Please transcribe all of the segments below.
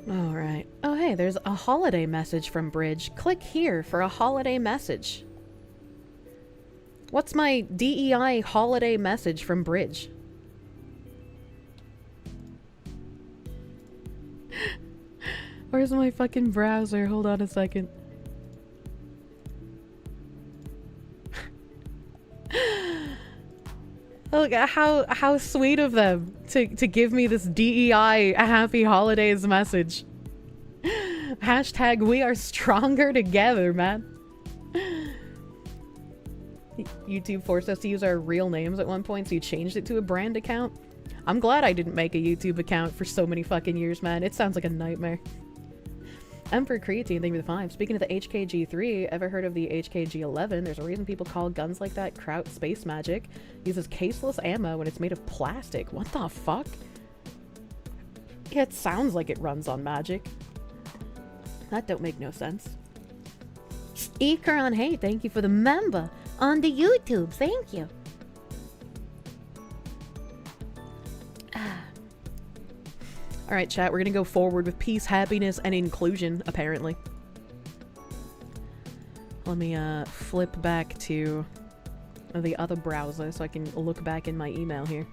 Alright. Oh, hey, there's a holiday message from Bridge. Click here for a holiday message. What's my DEI holiday message from Bridge? Where's my fucking browser? Hold on a second. Look, how sweet of them to give me this DEI happy holidays message. Hashtag we are stronger together, man. YouTube forced us to use our real names at one point, so you changed it to a brand account. I'm glad I didn't make a YouTube account for so many fucking years, man. It sounds like a nightmare. Emperor Creatine, thank you for the 5. Speaking of the HKG3, ever heard of the HKG11? There's a reason people call guns like that Kraut space magic. Uses caseless ammo when it's made of plastic. What the fuck? Yeah, it sounds like it runs on magic. That don't make no sense. Ekaron, hey, thank you for the member on the YouTube. Thank you. Alright, chat, we're gonna go forward with peace, happiness, and inclusion, apparently. Let me, flip back to the other browser so I can look back in my email here.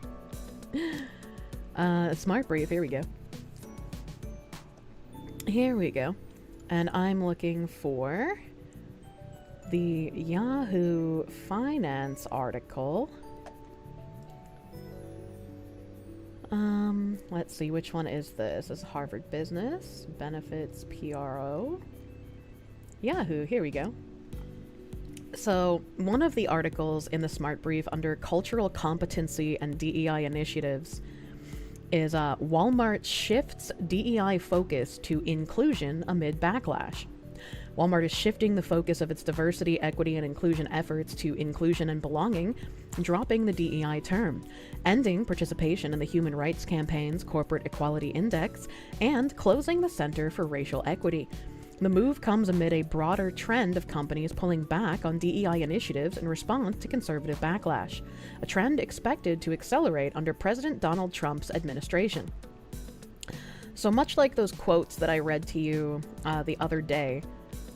Smartbrief, here we go. Here we go. And I'm looking for the Yahoo Finance article. Let's see, which one is this? This is Harvard Business, Benefits, PRO. Yahoo, here we go. So, one of the articles in the Smart Brief under Cultural Competency and DEI Initiatives is Walmart shifts DEI focus to inclusion amid backlash. Walmart is shifting the focus of its diversity, equity, and inclusion efforts to inclusion and belonging, dropping the DEI term, ending participation in the Human Rights Campaign's Corporate Equality Index, and closing the Center for Racial Equity. The move comes amid a broader trend of companies pulling back on DEI initiatives in response to conservative backlash, a trend expected to accelerate under President Donald Trump's administration. So much like those quotes that I read to you the other day,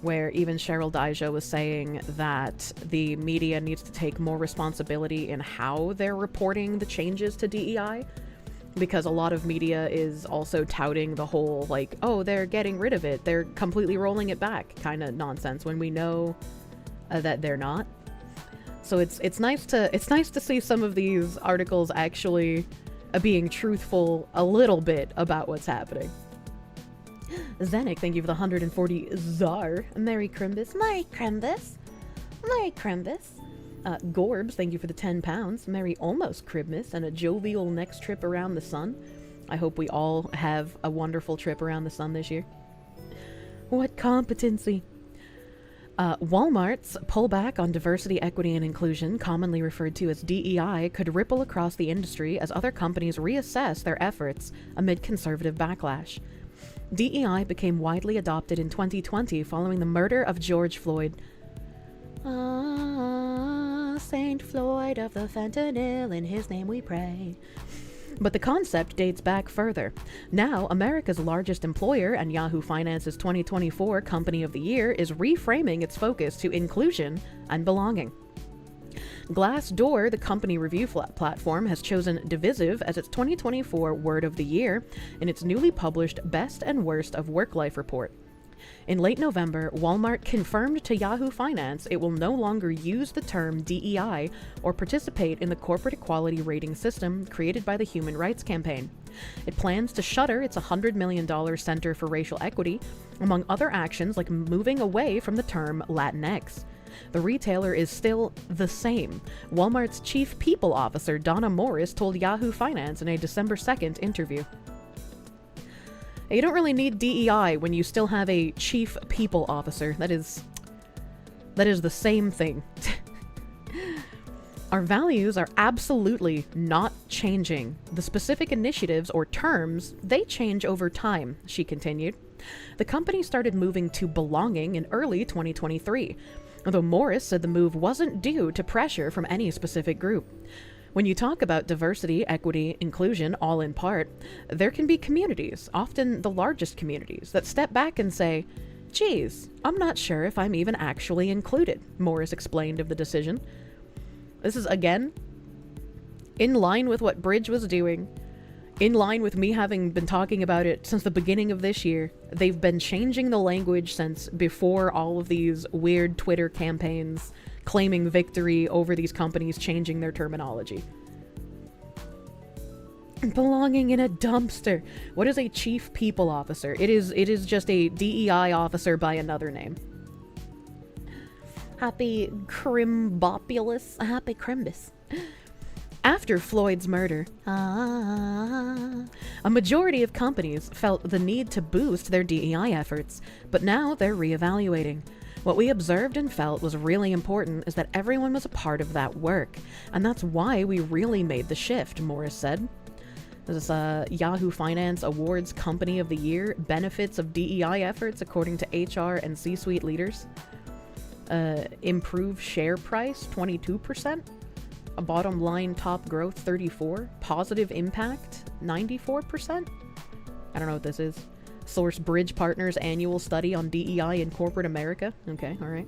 where even Cheryl Dijo was saying that the media needs to take more responsibility in how they're reporting the changes to DEI, because a lot of media is also touting the whole, like, oh, they're getting rid of it, they're completely rolling it back kind of nonsense, when we know that they're not. So it's nice to see some of these articles actually being truthful a little bit about what's happening. Zenik, thank you for the 140 Czar. Merry Crimbus. Merry Crimbus. Merry Crimbus. Gorbs, thank you for the 10 pounds. Merry almost Christmas and a jovial next trip around the sun. I hope we all have a wonderful trip around the sun this year. What competency? Walmart's pullback on diversity, equity, and inclusion, commonly referred to as DEI, could ripple across the industry as other companies reassess their efforts amid conservative backlash. DEI became widely adopted in 2020 following the murder of George Floyd. Saint Floyd of the fentanyl, in his name we pray. But the concept dates back further. Now, America's largest employer and Yahoo Finance's 2024 Company of the Year is reframing its focus to inclusion and belonging. Glassdoor, the company review platform, has chosen divisive as its 2024 Word of the Year in its newly published Best and Worst of Work-Life report. In late November, Walmart confirmed to Yahoo Finance it will no longer use the term DEI or participate in the corporate equality rating system created by the Human Rights Campaign. It plans to shutter its $100 million Center for Racial Equity, among other actions like moving away from the term Latinx. The retailer is still the same. Walmart's Chief People Officer, Donna Morris, told Yahoo Finance in a December 2nd interview. You don't really need DEI when you still have a Chief People Officer. That is the same thing. Our values are absolutely not changing. The specific initiatives or terms, they change over time, she continued. The company started moving to belonging in early 2023. Although Morris said the move wasn't due to pressure from any specific group. When you talk about diversity, equity, inclusion, all in part, there can be communities, often the largest communities, that step back and say, geez, I'm not sure if I'm even actually included, Morris explained of the decision. This is, again, in line with what Bridge was doing, in line with me having been talking about it since the beginning of this year. They've been changing the language since before all of these weird Twitter campaigns claiming victory over these companies changing their terminology. Belonging in a dumpster. What is a chief people officer? It is just a DEI officer by another name. Happy Crimbopulus. Happy Crimbus. After Floyd's murder, a majority of companies felt the need to boost their DEI efforts, but now they're reevaluating. What we observed and felt was really important is that everyone was a part of that work, and that's why we really made the shift, Morris said. This is Yahoo Finance Awards Company of the Year, benefits of DEI efforts according to HR and C-suite leaders. Improve share price, 22%. A bottom line top growth, 34%. Positive impact, 94%. I don't know what this is. Source Bridge Partners annual study on DEI in corporate America. Okay, all right.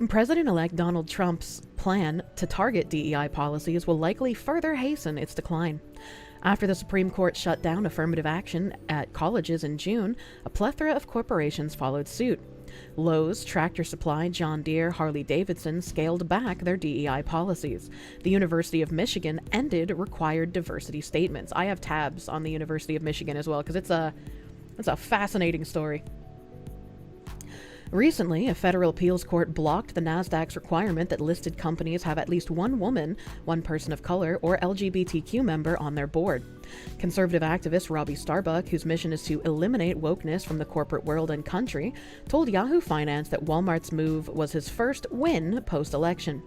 President-elect Donald Trump's plan to target DEI policies will likely further hasten its decline. After the Supreme Court shut down affirmative action at colleges in June, a plethora of corporations followed suit. Lowe's, Tractor Supply, John Deere, Harley-Davidson scaled back their DEI policies. The University of Michigan ended required diversity statements. I have tabs on the University of Michigan as well because it's a fascinating story. Recently, a federal appeals court blocked the NASDAQ's requirement that listed companies have at least one woman, one person of color, or LGBTQ member on their board. Conservative activist Robbie Starbuck, whose mission is to eliminate wokeness from the corporate world and country, told Yahoo Finance that Walmart's move was his first win post-election.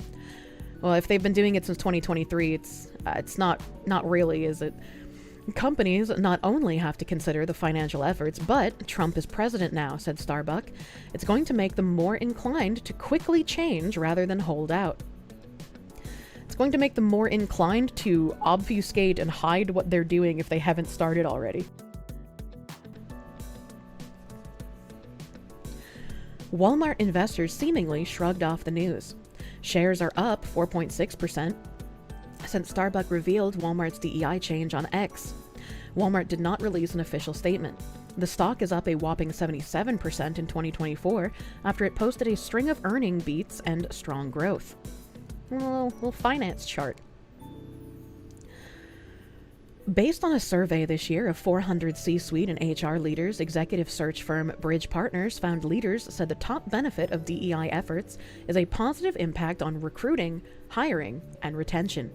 Well, if they've been doing it since 2023, it's not really, is it? Companies not only have to consider the financial efforts, but Trump is president now, said Starbuck. It's going to make them more inclined to quickly change rather than hold out. It's going to make them more inclined to obfuscate and hide what they're doing if they haven't started already. Walmart investors seemingly shrugged off the news. Shares are up 4.6%. Since Starbuck revealed Walmart's DEI change on X. Walmart did not release an official statement. The stock is up a whopping 77% in 2024 after it posted a string of earning beats and strong growth. Little finance chart. Based on a survey this year of 400 C-suite and HR leaders, executive search firm Bridge Partners found leaders said the top benefit of DEI efforts is a positive impact on recruiting, hiring, and retention.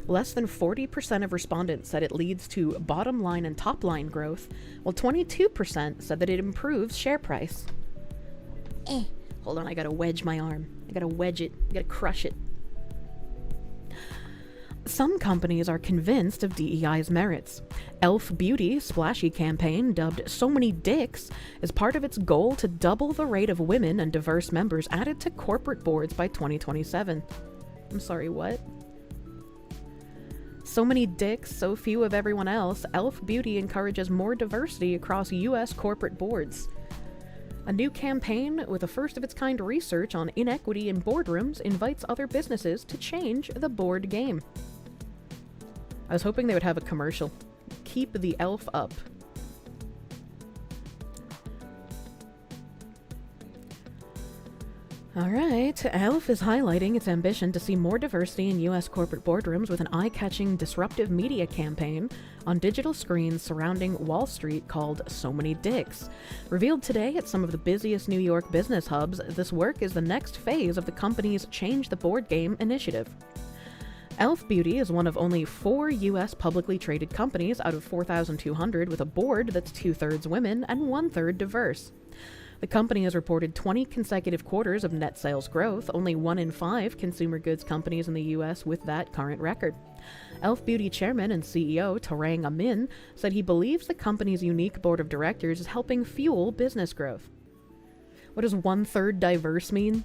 Less than 40% of respondents said it leads to bottom line and top line growth, while 22% said that it improves share price. Hold on, I gotta wedge my arm. I gotta wedge it. I gotta crush it. Some companies are convinced of DEI's merits. Elf Beauty's splashy campaign, dubbed So Many Dicks, is part of its goal to double the rate of women and diverse members added to corporate boards by 2027. I'm sorry, what? So many dicks, so few of everyone else. Elf Beauty encourages more diversity across U.S. corporate boards. A new campaign with a first-of-its-kind research on inequity in boardrooms invites other businesses to change the board game. I was hoping they would have a commercial. Keep the elf up. Alright, ELF is highlighting its ambition to see more diversity in U.S. corporate boardrooms with an eye-catching disruptive media campaign on digital screens surrounding Wall Street called So Many Dicks. Revealed today at some of the busiest New York business hubs, this work is the next phase of the company's Change the Board Game initiative. Elf Beauty is one of only 4 U.S. publicly traded companies out of 4,200 with a board that's 2/3 women and 1/3 diverse. The company has reported 20 consecutive quarters of net sales growth, only 1 in 5 consumer goods companies in the U.S. with that current record. Elf Beauty chairman and CEO Tarang Amin said he believes the company's unique board of directors is helping fuel business growth. What does 1/3 diverse mean?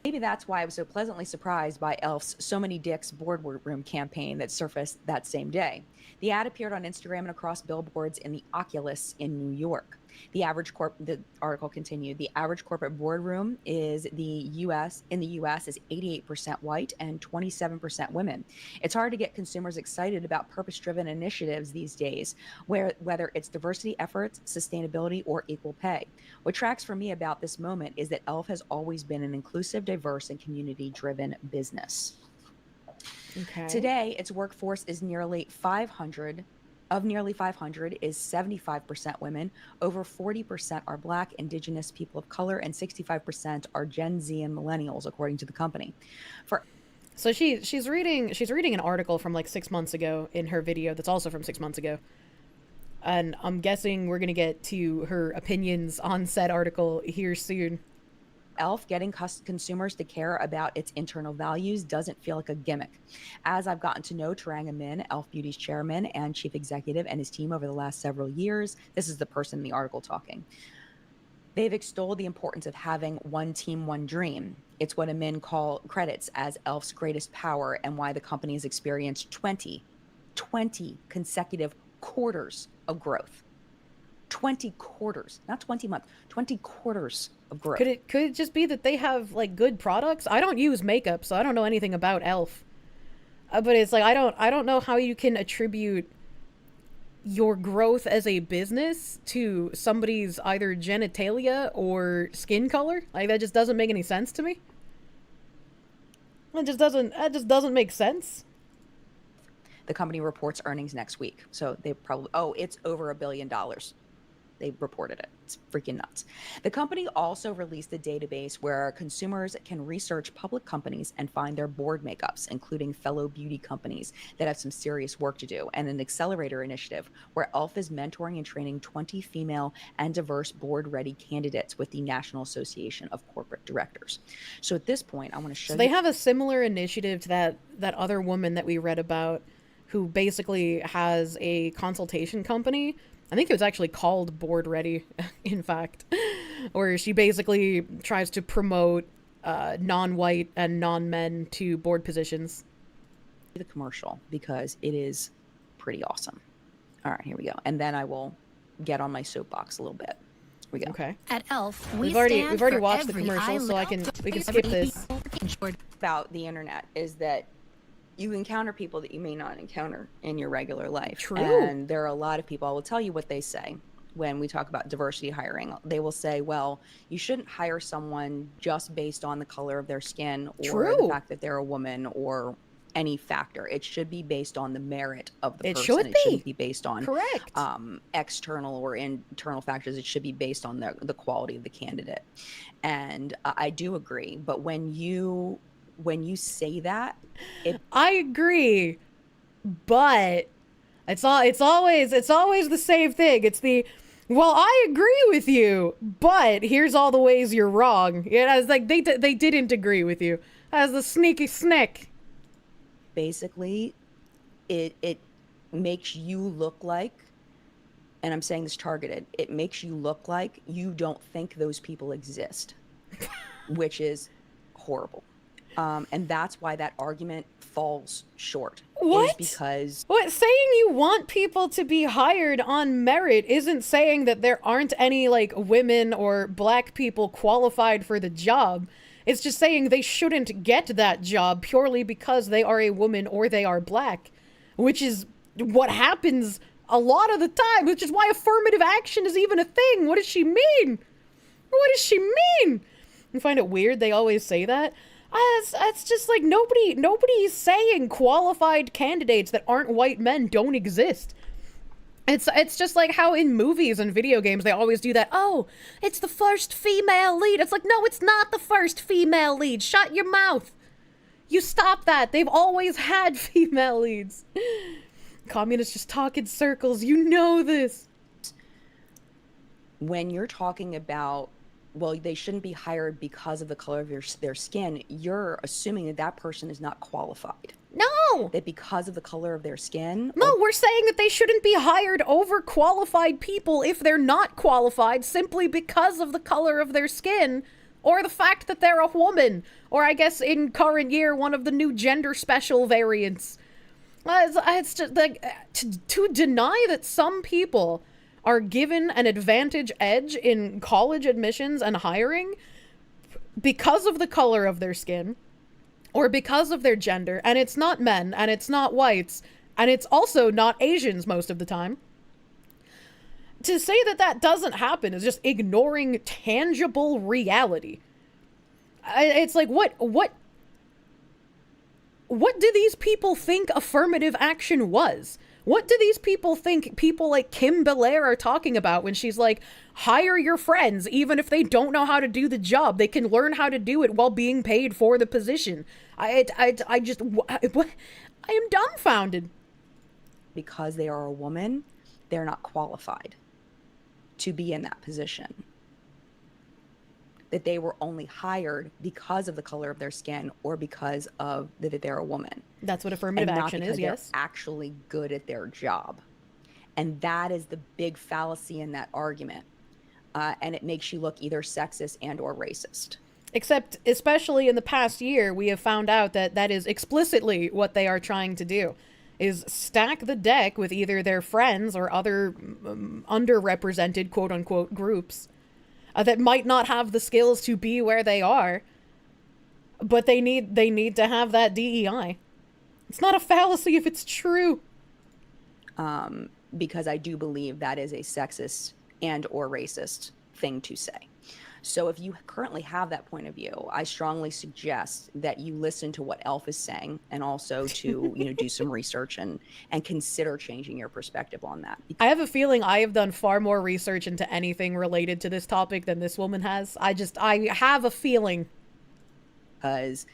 Maybe that's why I was so pleasantly surprised by Elf's So Many Dicks boardroom campaign that surfaced that same day. The ad appeared on Instagram and across billboards in the Oculus in New York. The article continued, the average corporate boardroom is in the US is 88% white and 27% women. It's hard to get consumers excited about purpose-driven initiatives these days, whether it's diversity efforts, sustainability, or equal pay. What tracks for me about this moment is that Elf has always been an inclusive, diverse, and community-driven business. Okay. Today, its workforce is nearly 500. Of nearly 500 is 75% women, over 40% are Black, Indigenous, people of color, and 65% are Gen Z and millennials, according to the company. So she's reading an article from like 6 months ago in her video that's also from 6 months ago. And I'm guessing we're going to get to her opinions on said article here soon. Elf getting consumers to care about its internal values doesn't feel like a gimmick. As I've gotten to know Tarang Amin, Elf Beauty's chairman and chief executive, and his team over the last several years, this is the person in the article talking. They've extolled the importance of having one team, one dream. It's what Amin credits as Elf's greatest power and why the company has experienced 20 consecutive quarters of growth. 20 quarters, not 20 months, 20 quarters of growth. Could it just be that they have like good products? I don't use makeup, so I don't know anything about Elf. But it's like I don't know how you can attribute your growth as a business to somebody's either genitalia or skin color. Like that just doesn't make any sense to me. That just doesn't make sense. The company reports earnings next week. So they probably, it's over $1 billion. They reported it. It's freaking nuts. The company also released a database where consumers can research public companies and find their board makeups, including fellow beauty companies that have some serious work to do, and an accelerator initiative where Elf is mentoring and training 20 female and diverse board-ready candidates with the National Association of Corporate Directors. So at this point, I want to show you. They have a similar initiative to that other woman that we read about who basically has a consultation company. I think it was actually called Board Ready, in fact, where she basically tries to promote non-white and non-men to board positions. The commercial, because it is pretty awesome. All right, here we go. And then I will get on my soapbox a little bit. Here we go. Okay. At Elf, We've already watched the commercial, so we can skip this. About the internet is that you encounter people that you may not encounter in your regular life. True. And there are a lot of people, I will tell you what they say when we talk about diversity hiring. They will say, well, you shouldn't hire someone just based on the color of their skin or the fact that they're a woman or any factor. It should be based on the merit of the person. It shouldn't be based on external or internal factors. It should be based on the quality of the candidate. And I do agree. But when you say that, I agree, but it's always the same thing. It's well, I agree with you, but here's all the ways you're wrong. It's like they didn't agree with you. As the sneaky snick. Basically, it makes you look like, and I'm saying this targeted, it makes you look like you don't think those people exist, which is horrible. And that's why that argument falls short. What? Is because saying you want people to be hired on merit isn't saying that there aren't any like women or Black people qualified for the job. It's just saying they shouldn't get that job purely because they are a woman or they are Black, which is what happens a lot of the time, which is why affirmative action is even a thing. What does she mean? What does she mean? You find it weird they always say that? It's just like nobody's saying qualified candidates that aren't white men don't exist. It's just like how in movies and video games they always do that. Oh, it's the first female lead. It's like, no, it's not the first female lead. Shut your mouth. You stop that. They've always had female leads. Communists just talk in circles. You know this. When you're talking about, well, they shouldn't be hired because of the color of their skin, you're assuming that person is not qualified. No! That because of the color of their skin? No, we're saying that they shouldn't be hired over qualified people if they're not qualified simply because of the color of their skin Or the fact that they're a woman. Or I guess in current year, one of the new gender special variants. It's just like, to deny that some people are given an advantage edge in college admissions and hiring because of the color of their skin or because of their gender, and it's not men, and it's not whites, and it's also not Asians most of the time. To say that that doesn't happen is just ignoring tangible reality. It's like, what do these people think affirmative action was? What do these people think people like Kim Belair are talking about when she's like, hire your friends, even if they don't know how to do the job, they can learn how to do it while being paid for the position. I am dumbfounded. Because they are a woman, they're not qualified to be in that position. That they were only hired because of the color of their skin or because of that they're a woman. That's what affirmative action is, yes. They're actually good at their job. And that is the big fallacy in that argument. And it makes you look either sexist and or racist. Except, especially in the past year, we have found out that that is explicitly what they are trying to do, is stack the deck with either their friends or other underrepresented quote-unquote groups that might not have the skills to be where they are, but they need to have that DEI. It's not a fallacy if it's true. Because I do believe that is a sexist and or racist thing to say. So if you currently have that point of view, I strongly suggest that you listen to what Elf is saying and also to, do some research and consider changing your perspective on that. I have a feeling I have done far more research into anything related to this topic than this woman has. I have a feeling. Because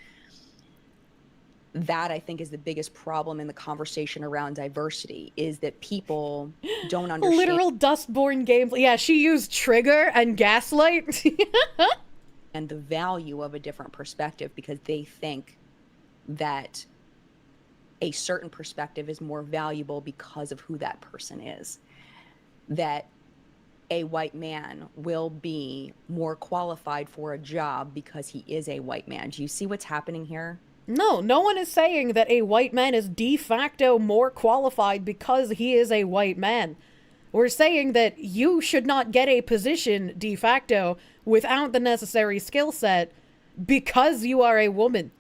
that, I think, is the biggest problem in the conversation around diversity, is that people don't understand. Literal Dustborn gameplay. Yeah, she used trigger and gaslight. And the value of a different perspective, because they think that a certain perspective is more valuable because of who that person is. That a white man will be more qualified for a job because he is a white man. Do you see what's happening here? No one is saying that a white man is de facto more qualified because he is a white man. We're saying that you should not get a position de facto without the necessary skill set because you are a woman.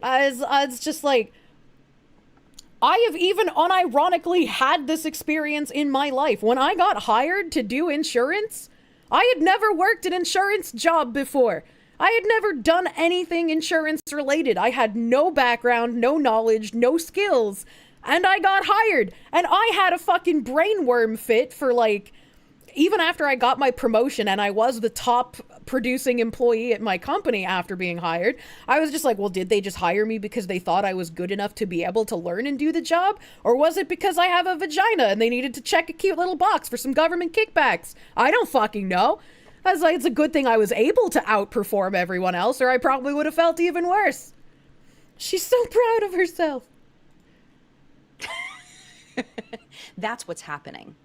It's just like, I have even unironically had this experience in my life. When I got hired to do insurance, I had never worked an insurance job before. I had never done anything insurance related. I had no background, no knowledge, no skills, and I got hired. And I had a fucking brainworm fit for even after I got my promotion and I was the top producing employee at my company after being hired, I was just like, well, did they just hire me because they thought I was good enough to be able to learn and do the job? Or was it because I have a vagina and they needed to check a cute little box for some government kickbacks? I don't fucking know. I was like, it's a good thing I was able to outperform everyone else, or I probably would have felt even worse. She's so proud of herself. That's what's happening.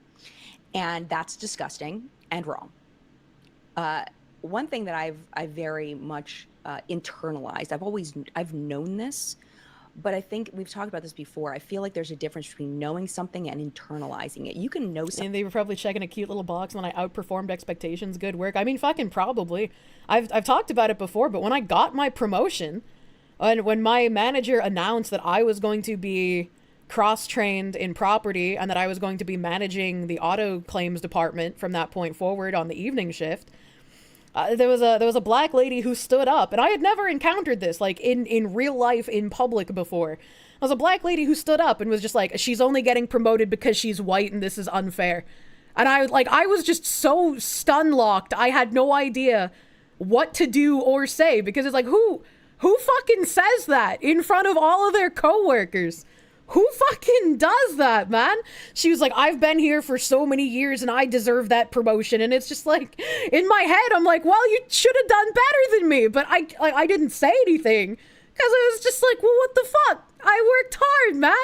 And that's disgusting and wrong. One thing that I've very much internalized, I've known this, but I think we've talked about this before. I feel like there's a difference between knowing something and internalizing it. You can know something. And they were probably checking a cute little box when I outperformed expectations. Good work. I mean, fucking probably. I've talked about it before, but when I got my promotion, and when my manager announced that I was going to be cross-trained in property and that I was going to be managing the auto claims department from that point forward on the evening shift, there was a black lady who stood up, and I had never encountered this in real life in public before. There was a black lady who stood up and was just like, she's only getting promoted because she's white and this is unfair. And I was just so stun-locked. I had no idea what to do or say, because it's like, who fucking says that in front of all of their coworkers? Who fucking does that, man? She was like, I've been here for so many years and I deserve that promotion. And it's just like, in my head, I'm like, well, you should have done better than me. But I didn't say anything because I was just like, well, what the fuck? I worked hard, man.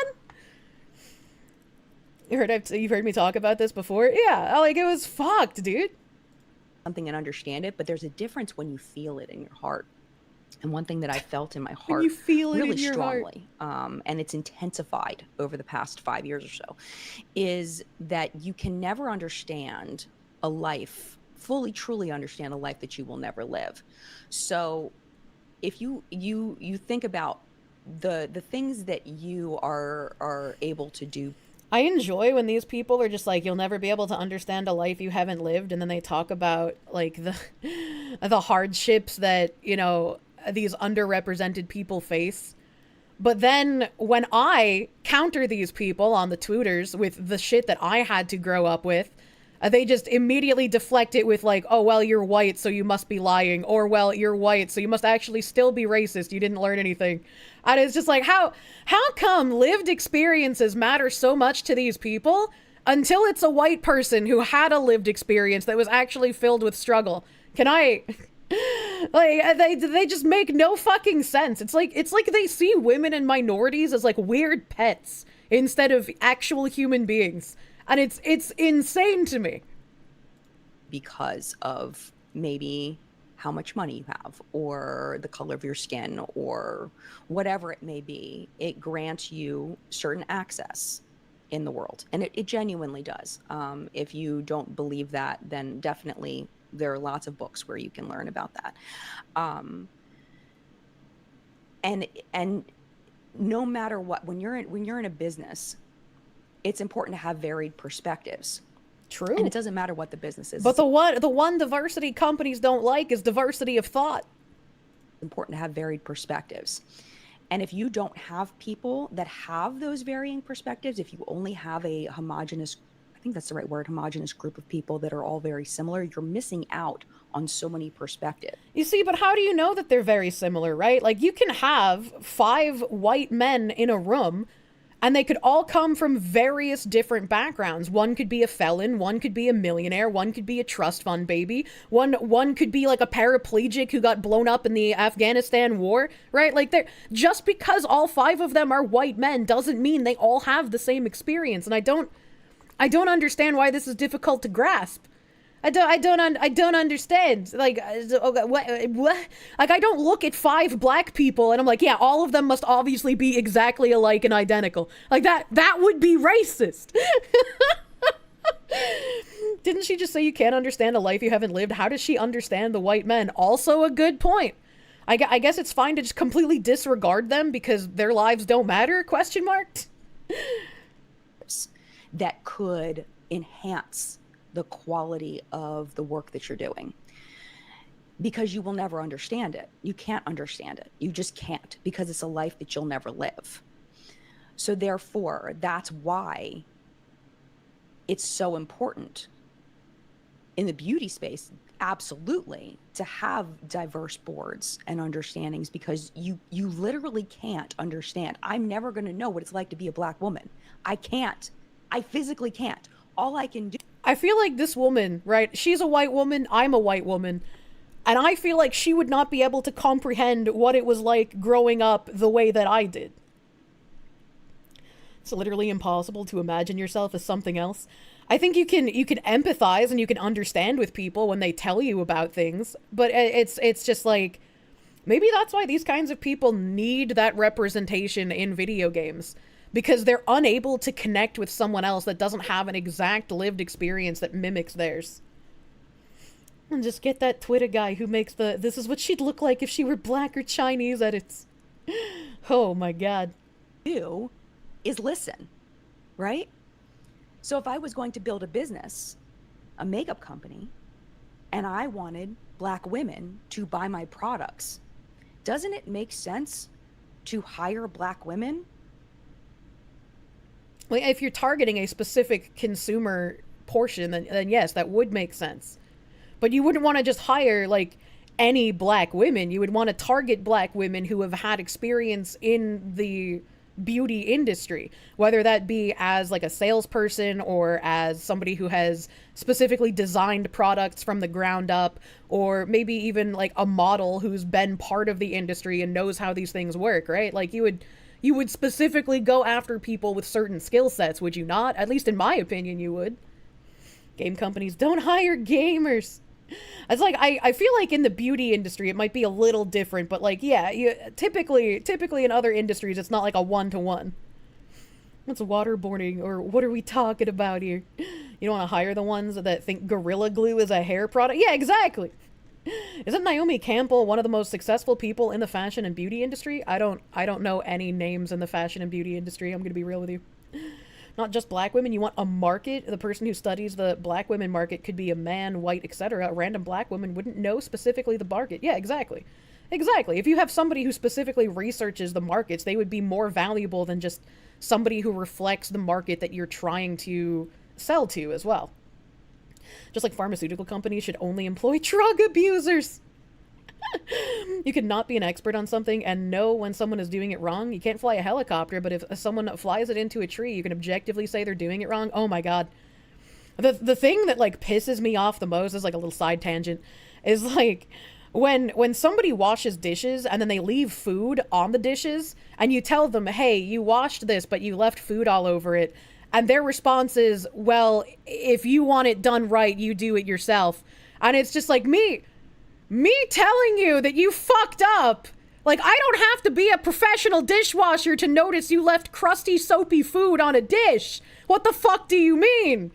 You've heard me talk about this before? Yeah, it was fucked, dude. something and understand it, but there's a difference when you feel it in your heart. And one thing that I felt in my When heart you feel it really in your heart. strongly, and it's intensified over the past 5 years or so, is that you can never understand a life, fully, truly understand a life that you will never live. So if you think about the things that you are able to do. I enjoy when these people are just like, you'll never be able to understand a life you haven't lived, and then they talk about like the hardships that, you know, these underrepresented people face. But then when I counter these people on the Twitters with the shit that I had to grow up with, they just immediately deflect it with like, oh, well, you're white, so you must be lying. Or, well, you're white, so you must actually still be racist. You didn't learn anything. And it's just like, how come lived experiences matter so much to these people until it's a white person who had a lived experience that was actually filled with struggle? Can I... like, they just make no fucking sense. It's like they see women and minorities as like weird pets instead of actual human beings. And it's insane to me. Because of maybe how much money you have, or the color of your skin, or whatever it may be, it grants you certain access in the world. And it genuinely does. If you don't believe that, then definitely there are lots of books where you can learn about that. And no matter what, when you're in a business, it's important to have varied perspectives. True. And it doesn't matter what the business is. But the one diversity companies don't like is diversity of thought. It's important to have varied perspectives. And if you don't have people that have those varying perspectives, if you only have a homogenous, I think that's the right word, homogenous group of people that are all very similar, you're missing out on so many perspectives. You see, but how do you know that they're very similar, right? Like, you can have 5 white men in a room, and they could all come from various different backgrounds. One could be a felon, one could be a millionaire, one could be a trust fund baby, one could be like a paraplegic who got blown up in the Afghanistan war, right? Like, just because all 5 of them are white men doesn't mean they all have the same experience. And I don't understand why this is difficult to grasp. I don't understand. Like, what? Like, I don't look at 5 black people and I'm like, yeah, all of them must obviously be exactly alike and identical. Like, that would be racist. Didn't she just say you can't understand a life you haven't lived? How does she understand the white men? Also a good point. I guess it's fine to just completely disregard them because their lives don't matter? Question mark. That could enhance the quality of the work that you're doing, because you will never understand it. You can't understand it. You just can't, because it's a life that you'll never live. So therefore, that's why it's so important in the beauty space, absolutely, to have diverse boards and understandings, because you literally can't understand. I'm never going to know what it's like to be a black woman. I can't. I physically can't. All I can do. I feel like this woman, right? She's a white woman. I'm a white woman. And I feel like she would not be able to comprehend what it was like growing up the way that I did. It's literally impossible to imagine yourself as something else. I think you can empathize and you can understand with people when they tell you about things, but it's just like, maybe that's why these kinds of people need that representation in video games, because they're unable to connect with someone else that doesn't have an exact lived experience that mimics theirs. And just get that Twitter guy who makes the "this is what she'd look like if she were black or Chinese" edits. Oh my god. Do is listen, right? So if I was going to build a business, a makeup company, and I wanted black women to buy my products, doesn't it make sense to hire black women? Well, if you're targeting a specific consumer portion, then yes, that would make sense. But you wouldn't want to just hire, like, any black women. You would want to target black women who have had experience in the beauty industry, whether that be as, like, a salesperson or as somebody who has specifically designed products from the ground up, or maybe even, like, a model who's been part of the industry and knows how these things work, right? Like, you would specifically go after people with certain skill sets, would you not? At least in my opinion, you would. Game companies don't hire gamers. It's like, I feel like in the beauty industry, it might be a little different, but like, yeah, typically in other industries, it's not like a one-to-one. What's waterboarding, or what are we talking about here? You don't want to hire the ones that think Gorilla Glue is a hair product? Yeah, exactly. Isn't Naomi Campbell one of the most successful people in the fashion and beauty industry? I don't know any names in the fashion and beauty industry, I'm gonna be real with you. Not just black women, you want a market. The person who studies the black women market could be a man, white, etc. A random black woman wouldn't know specifically the market. Yeah, exactly. Exactly. If you have somebody who specifically researches the markets, they would be more valuable than just somebody who reflects the market that you're trying to sell to as well. Just like pharmaceutical companies should only employ drug abusers. You could not be an expert on something and know when someone is doing it wrong. You can't fly a helicopter, but if someone flies it into a tree, you can objectively say they're doing it wrong. Oh my god. The thing that like pisses me off the most is like a little side tangent, is like when somebody washes dishes and then they leave food on the dishes and you tell them, hey, you washed this, but you left food all over it. And their response is, well, if you want it done right, you do it yourself. And it's just like me telling you that you fucked up. Like, I don't have to be a professional dishwasher to notice you left crusty, soapy food on a dish. What the fuck do you mean?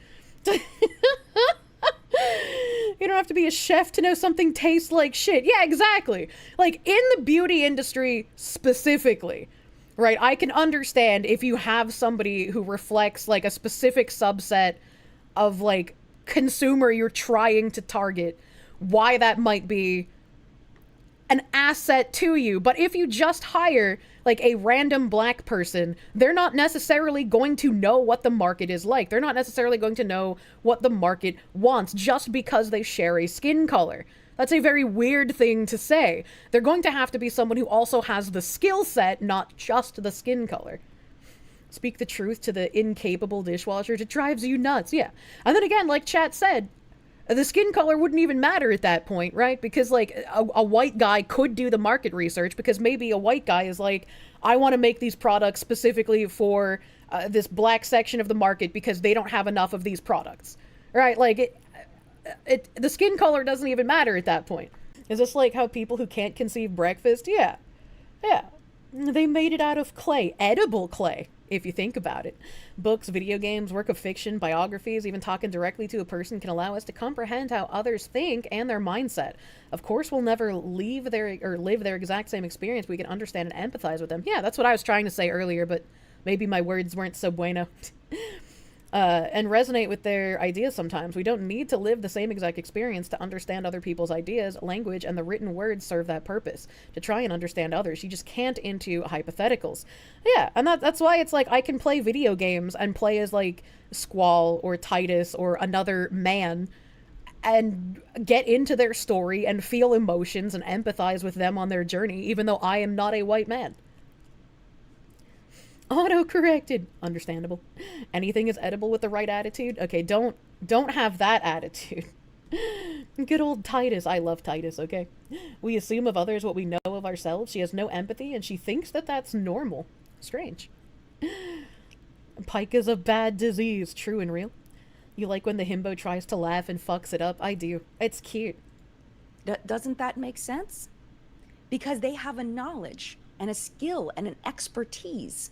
You don't have to be a chef to know something tastes like shit. Yeah, exactly. Like, in the beauty industry specifically, right, I can understand if you have somebody who reflects, like, a specific subset of, like, consumer you're trying to target, why that might be an asset to you. But if you just hire like a random black person, they're not necessarily going to know what the market is like. They're not necessarily going to know what the market wants just because they share a skin color. That's a very weird thing to say. They're going to have to be someone who also has the skill set, not just the skin color. Speak the truth to the incapable dishwashers. It drives you nuts. Yeah. And then again, like chat said, the skin color wouldn't even matter at that point, right? Because, like, a white guy could do the market research because maybe a white guy is like, I want to make these products specifically for this black section of the market because they don't have enough of these products, right? Like, the skin color doesn't even matter at that point. Is this like how people who can't conceive breakfast? Yeah. Yeah. They made it out of clay. Edible clay, if you think about it. Books, video games, work of fiction, biographies, even talking directly to a person can allow us to comprehend how others think and their mindset. Of course, we'll never live their exact same experience. We can understand and empathize with them. Yeah, that's what I was trying to say earlier, but maybe my words weren't so bueno. And resonate with their ideas sometimes. We don't need to live the same exact experience to understand other people's ideas. Language and the written words serve that purpose, to try and understand others. You just can't into hypotheticals. Yeah, and that's why it's like I can play video games and play as like Squall or Titus or another man and get into their story and feel emotions and empathize with them on their journey, even though I am not a white man. Auto-corrected. Understandable. Anything is edible with the right attitude. Okay, don't have that attitude. Good old Titus. I love Titus, okay? We assume of others what we know of ourselves. She has no empathy, and she thinks that that's normal. Strange. Pike is a bad disease. True and real. You like when the himbo tries to laugh and fucks it up? I do. It's cute. Doesn't that make sense? Because they have a knowledge and a skill and an expertise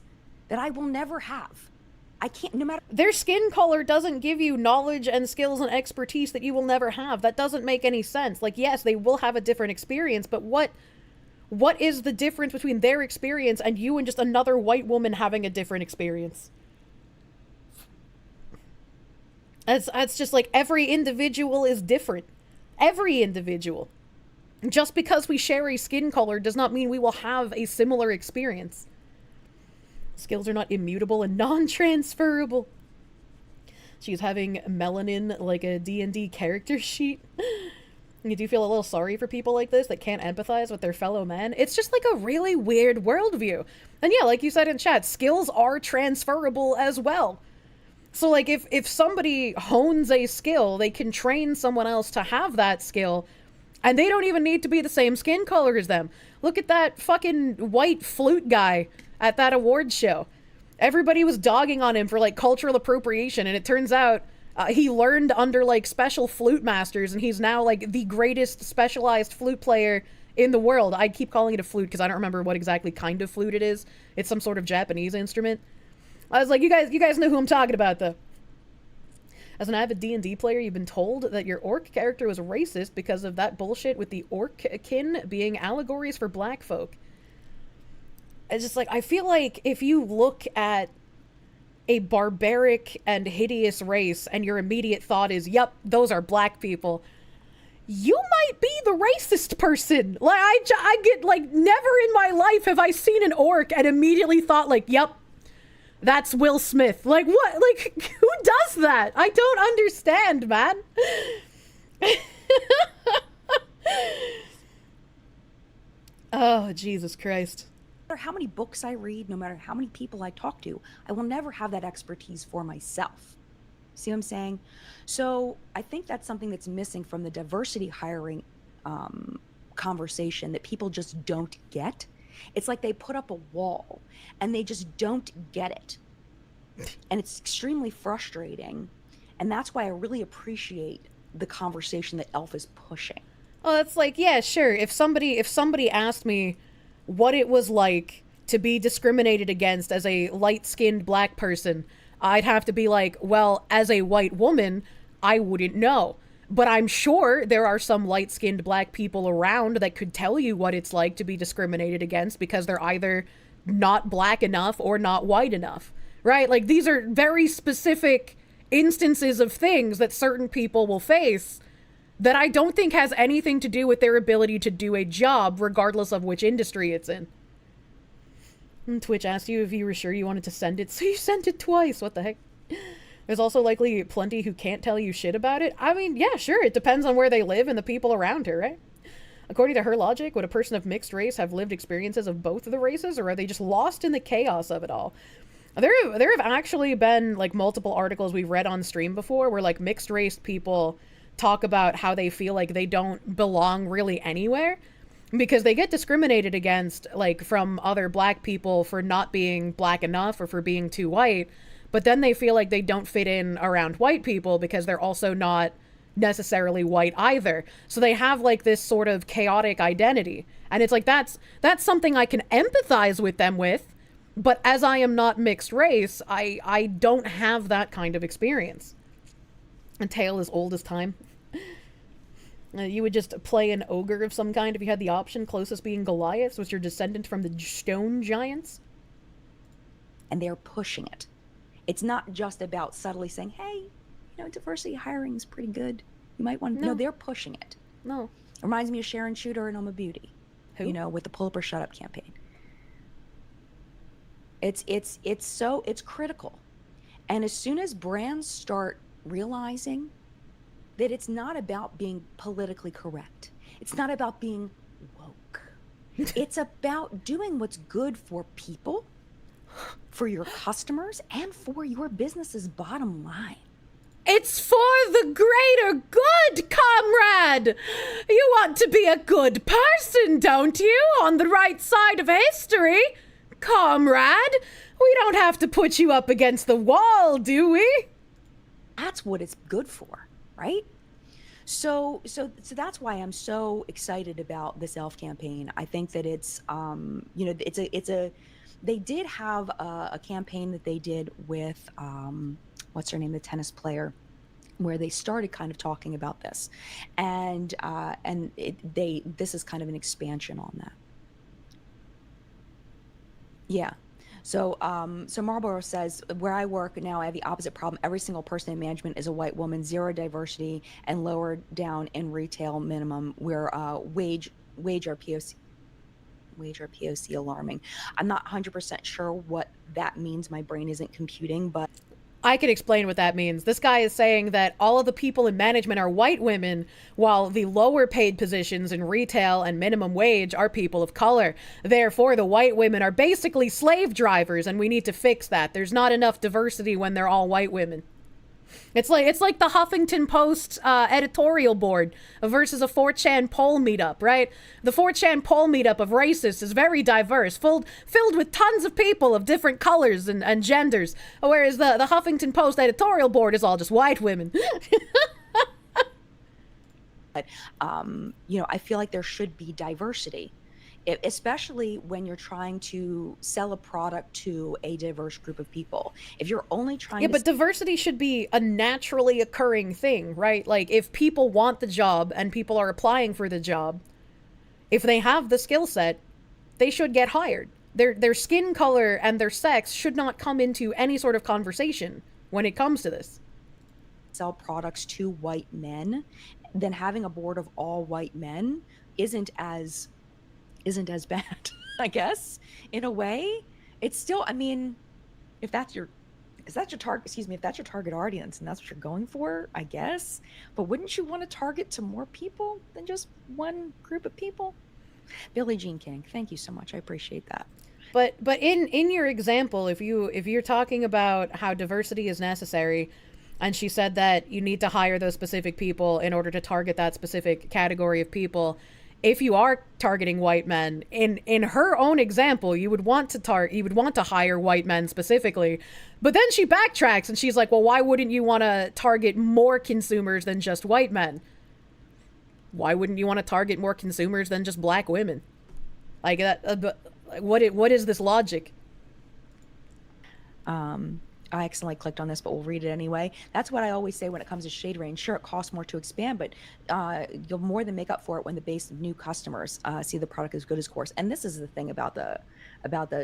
that I will never have. I can't, no matter... Their skin color doesn't give you knowledge and skills and expertise that you will never have. That doesn't make any sense. Like, yes, they will have a different experience, but what is the difference between their experience and you and just another white woman having a different experience? That's just like every individual is different. Every individual. Just because we share a skin color does not mean we will have a similar experience. Skills are not immutable and non-transferable. She's having melanin like a D&D character sheet. You do feel a little sorry for people like this that can't empathize with their fellow men. It's just like a really weird worldview. And yeah, like you said in chat, skills are transferable as well. So like if somebody hones a skill, they can train someone else to have that skill, and they don't even need to be the same skin color as them. Look at that fucking white flute guy at that awards show. Everybody was dogging on him for like cultural appropriation, and it turns out He learned under like special flute masters, and he's now like the greatest specialized flute player in the world. I keep calling it a flute because I don't remember what exactly kind of flute it is. It's some sort of Japanese instrument. I was like, you guys know who I'm talking about, though. As an avid D&D player, you've been told that your orc character was racist because of that bullshit with the orc-kin being allegories for black folk. It's just like, I feel like if you look at a barbaric and hideous race and your immediate thought is, yep, those are black people, you might be the racist person. Like, I get, like, never in my life have I seen an orc and immediately thought, like, yep, that's Will Smith. Like, what? Like, who does that? I don't understand, man. Oh, Jesus Christ. No matter how many books I read, no matter how many people I talk to, I will never have that expertise for myself. See what I'm saying? So I think that's something that's missing from the diversity hiring conversation that people just don't get. It's like they put up a wall and they just don't get it. And it's extremely frustrating. And that's why I really appreciate the conversation that Elf is pushing. Oh, it's like, yeah, sure. If somebody asked me what it was like to be discriminated against as a light-skinned black person, I'd have to be like, well, as a white woman, I wouldn't know. But I'm sure there are some light-skinned black people around that could tell you what it's like to be discriminated against because they're either not black enough or not white enough, right? Like, these are very specific instances of things that certain people will face that I don't think has anything to do with their ability to do a job, regardless of which industry it's in. And Twitch asked you if you were sure you wanted to send it, so you sent it twice. What the heck? There's also likely plenty who can't tell you shit about it. I mean, yeah, sure, it depends on where they live and the people around her, right? According to her logic, would a person of mixed race have lived experiences of both of the races, or are they just lost in the chaos of it all? There have actually been, like, multiple articles we've read on stream before where, like, mixed-race people talk about how they feel like they don't belong really anywhere because they get discriminated against, like, from other black people for not being black enough or for being too white, but then they feel like they don't fit in around white people because they're also not necessarily white either. So they have, like, this sort of chaotic identity. And it's like, that's something I can empathize with them with, but as I am not mixed race, I don't have that kind of experience. A tale as old as time. You would just play an ogre of some kind if you had the option, closest being Goliath, was your descendant from the stone giants. And they're pushing it. It's not just about subtly saying, hey, you know, diversity hiring is pretty good. You might want to... No, they're pushing it. No. Reminds me of Sharon Shooter and Oma Beauty. Who? You know, with the Pull Up or Shut Up campaign. It's critical. And as soon as brands start realizing that it's not about being politically correct, it's not about being woke, it's about doing what's good for people, for your customers, and for your business's bottom line. It's for the greater good, comrade! You want to be a good person, don't you? On the right side of history, comrade. We don't have to put you up against the wall, do we? That's what it's good for, right? So that's why I'm so excited about this Elf campaign. I think that it's, you know, they did have a campaign that they did with, what's her name, the tennis player, where they started kind of talking about this, and this is kind of an expansion on that. Yeah. So Marlboro says, where I work now, I have the opposite problem. Every single person in management is a white woman, zero diversity, and lower down in retail minimum, where wage our POC alarming. I'm not 100% sure what that means. My brain isn't computing, but I can explain what that means. This guy is saying that all of the people in management are white women, while the lower paid positions in retail and minimum wage are people of color. Therefore, the white women are basically slave drivers, and we need to fix that. There's not enough diversity when they're all white women. It's like the Huffington Post editorial board versus a 4chan poll meetup, right? The 4chan poll meetup of racists is very diverse, filled with tons of people of different colors and genders, whereas the Huffington Post editorial board is all just white women. But, I feel like there should be diversity, especially when you're trying to sell a product to a diverse group of people. If you're only trying but diversity should be a naturally occurring thing, right? Like, if people want the job and people are applying for the job, if they have the skill set, they should get hired. Their skin color and their sex should not come into any sort of conversation when it comes to this. Sell products to white men, then having a board of all white men isn't as bad, I guess, in a way. It's still, I mean, if that's your target audience and that's what you're going for, I guess. But wouldn't you want to target to more people than just one group of people? Billie Jean King, thank you so much. I appreciate that. But in your example, if you're talking about how diversity is necessary, and she said that you need to hire those specific people in order to target that specific category of people. If you are targeting white men, in her own example, you would want to hire white men specifically. But then she backtracks and she's like, well, why wouldn't you want to target more consumers than just white men? Why wouldn't you want to target more consumers than just black women? Like that, what is this logic? I accidentally clicked on this, but we'll read it anyway. That's what I always say when it comes to shade range. Sure, it costs more to expand, but you'll more than make up for it when the base of new customers see the product as good as course. And this is the thing about the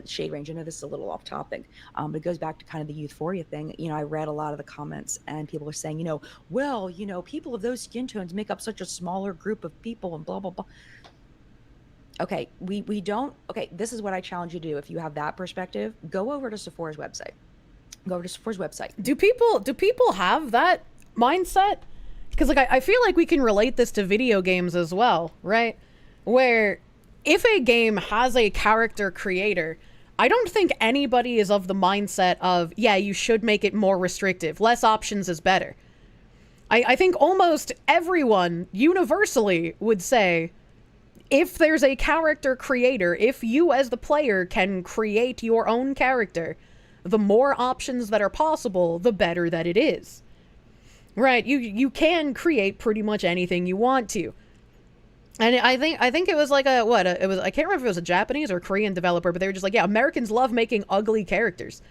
shade range. I know this is a little off topic, but it goes back to kind of the euphoria thing. I read a lot of the comments and people are saying, people of those skin tones make up such a smaller group of people and blah, blah, blah. Okay, we don't. Okay, this is what I challenge you to do. If you have that perspective, go over to Sephora's website. Go over to Sephora's website. Do people have that mindset? Because I feel like we can relate this to video games as well, right? Where if a game has a character creator, I don't think anybody is of the mindset of, yeah, you should make it more restrictive. Less options is better. I think almost everyone universally would say, if there's a character creator, if you as the player can create your own character, the more options that are possible, the better that it is. Right? You can create pretty much anything you want to. And I think it was like I can't remember if it was a Japanese or Korean developer, but they were just like, yeah, Americans love making ugly characters.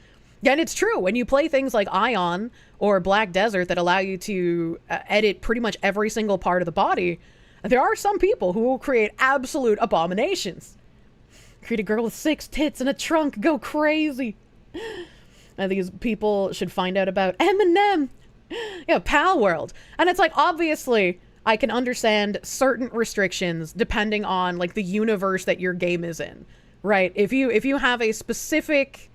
Yeah, and it's true. When you play things like Ion or Black Desert that allow you to edit pretty much every single part of the body, there are some people who will create absolute abominations. Create a girl with 6 tits and a trunk, go crazy. I think these people should find out about Eminem. Yeah, Pal World. And it's like, obviously, I can understand certain restrictions depending on like the universe that your game is in, right? If you have a specific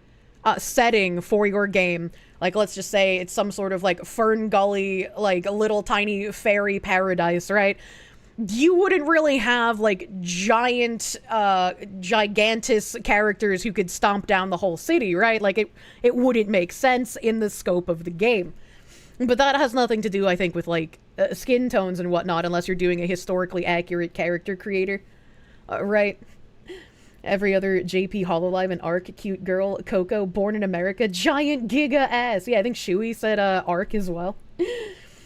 setting for your game, like let's just say it's some sort of like Fern Gully, like a little tiny fairy paradise, right? You wouldn't really have like gigantic characters who could stomp down the whole city, right? Like it wouldn't make sense in the scope of the game. But that has nothing to do, I think, with like skin tones and whatnot, unless you're doing a historically accurate character creator, right? Every other JP Hololive and Arc, cute girl, Coco, born in America, giant giga ass. Yeah, I think Shui said Arc as well.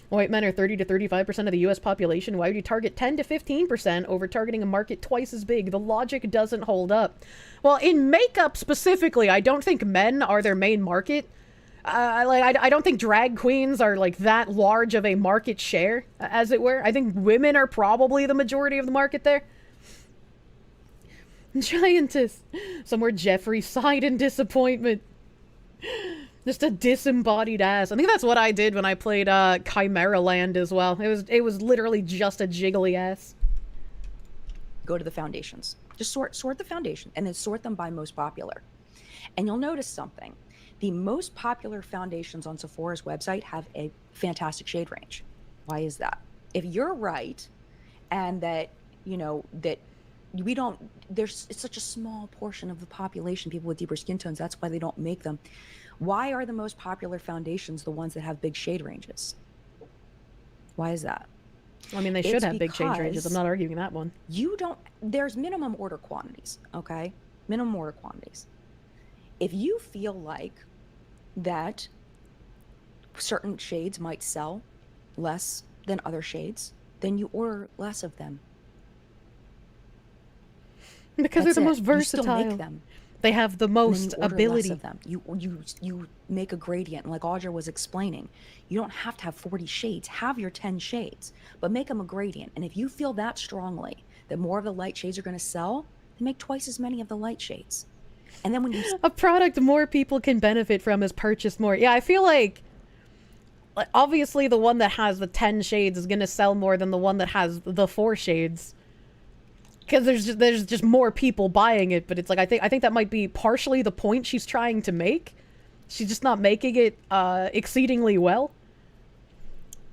White men are 30 to 35% of the US population. Why would you target 10 to 15% over targeting a market twice as big? The logic doesn't hold up. Well, in makeup specifically, I don't think men are their main market. I don't think drag queens are like that large of a market share, as it were. I think women are probably the majority of the market there. Giantess. Somewhere Jeffrey sighed in disappointment. Just a disembodied ass. I think that's what I did when I played Chimera Land as well. It was literally just a jiggly ass. Go to the foundations. Just sort the foundation and then sort them by most popular. And you'll notice something. The most popular foundations on Sephora's website have a fantastic shade range. Why is that? If you're right, and that we don't, it's such a small portion of the population, people with deeper skin tones. That's why they don't make them. Why are the most popular foundations the ones that have big shade ranges? Why is that? I mean, they should have big shade ranges. I'm not arguing that one. There's minimum order quantities, okay? Minimum order quantities. If you feel like that certain shades might sell less than other shades, then you order less of them. Because they're the most versatile. You still make them. They have the most ability. Less of them. You make a gradient, like Audra was explaining. You don't have to have 40 shades. Have your 10 shades, but make them a gradient. And if you feel that strongly that more of the light shades are going to sell, then make twice as many of the light shades. And then when you a product more people can benefit from is purchased more. Yeah, I feel like obviously the one that has the 10 shades is going to sell more than the one that has the 4 shades. Because there's just more people buying it, but it's like I think that might be partially the point she's trying to make. She's just not making it exceedingly well.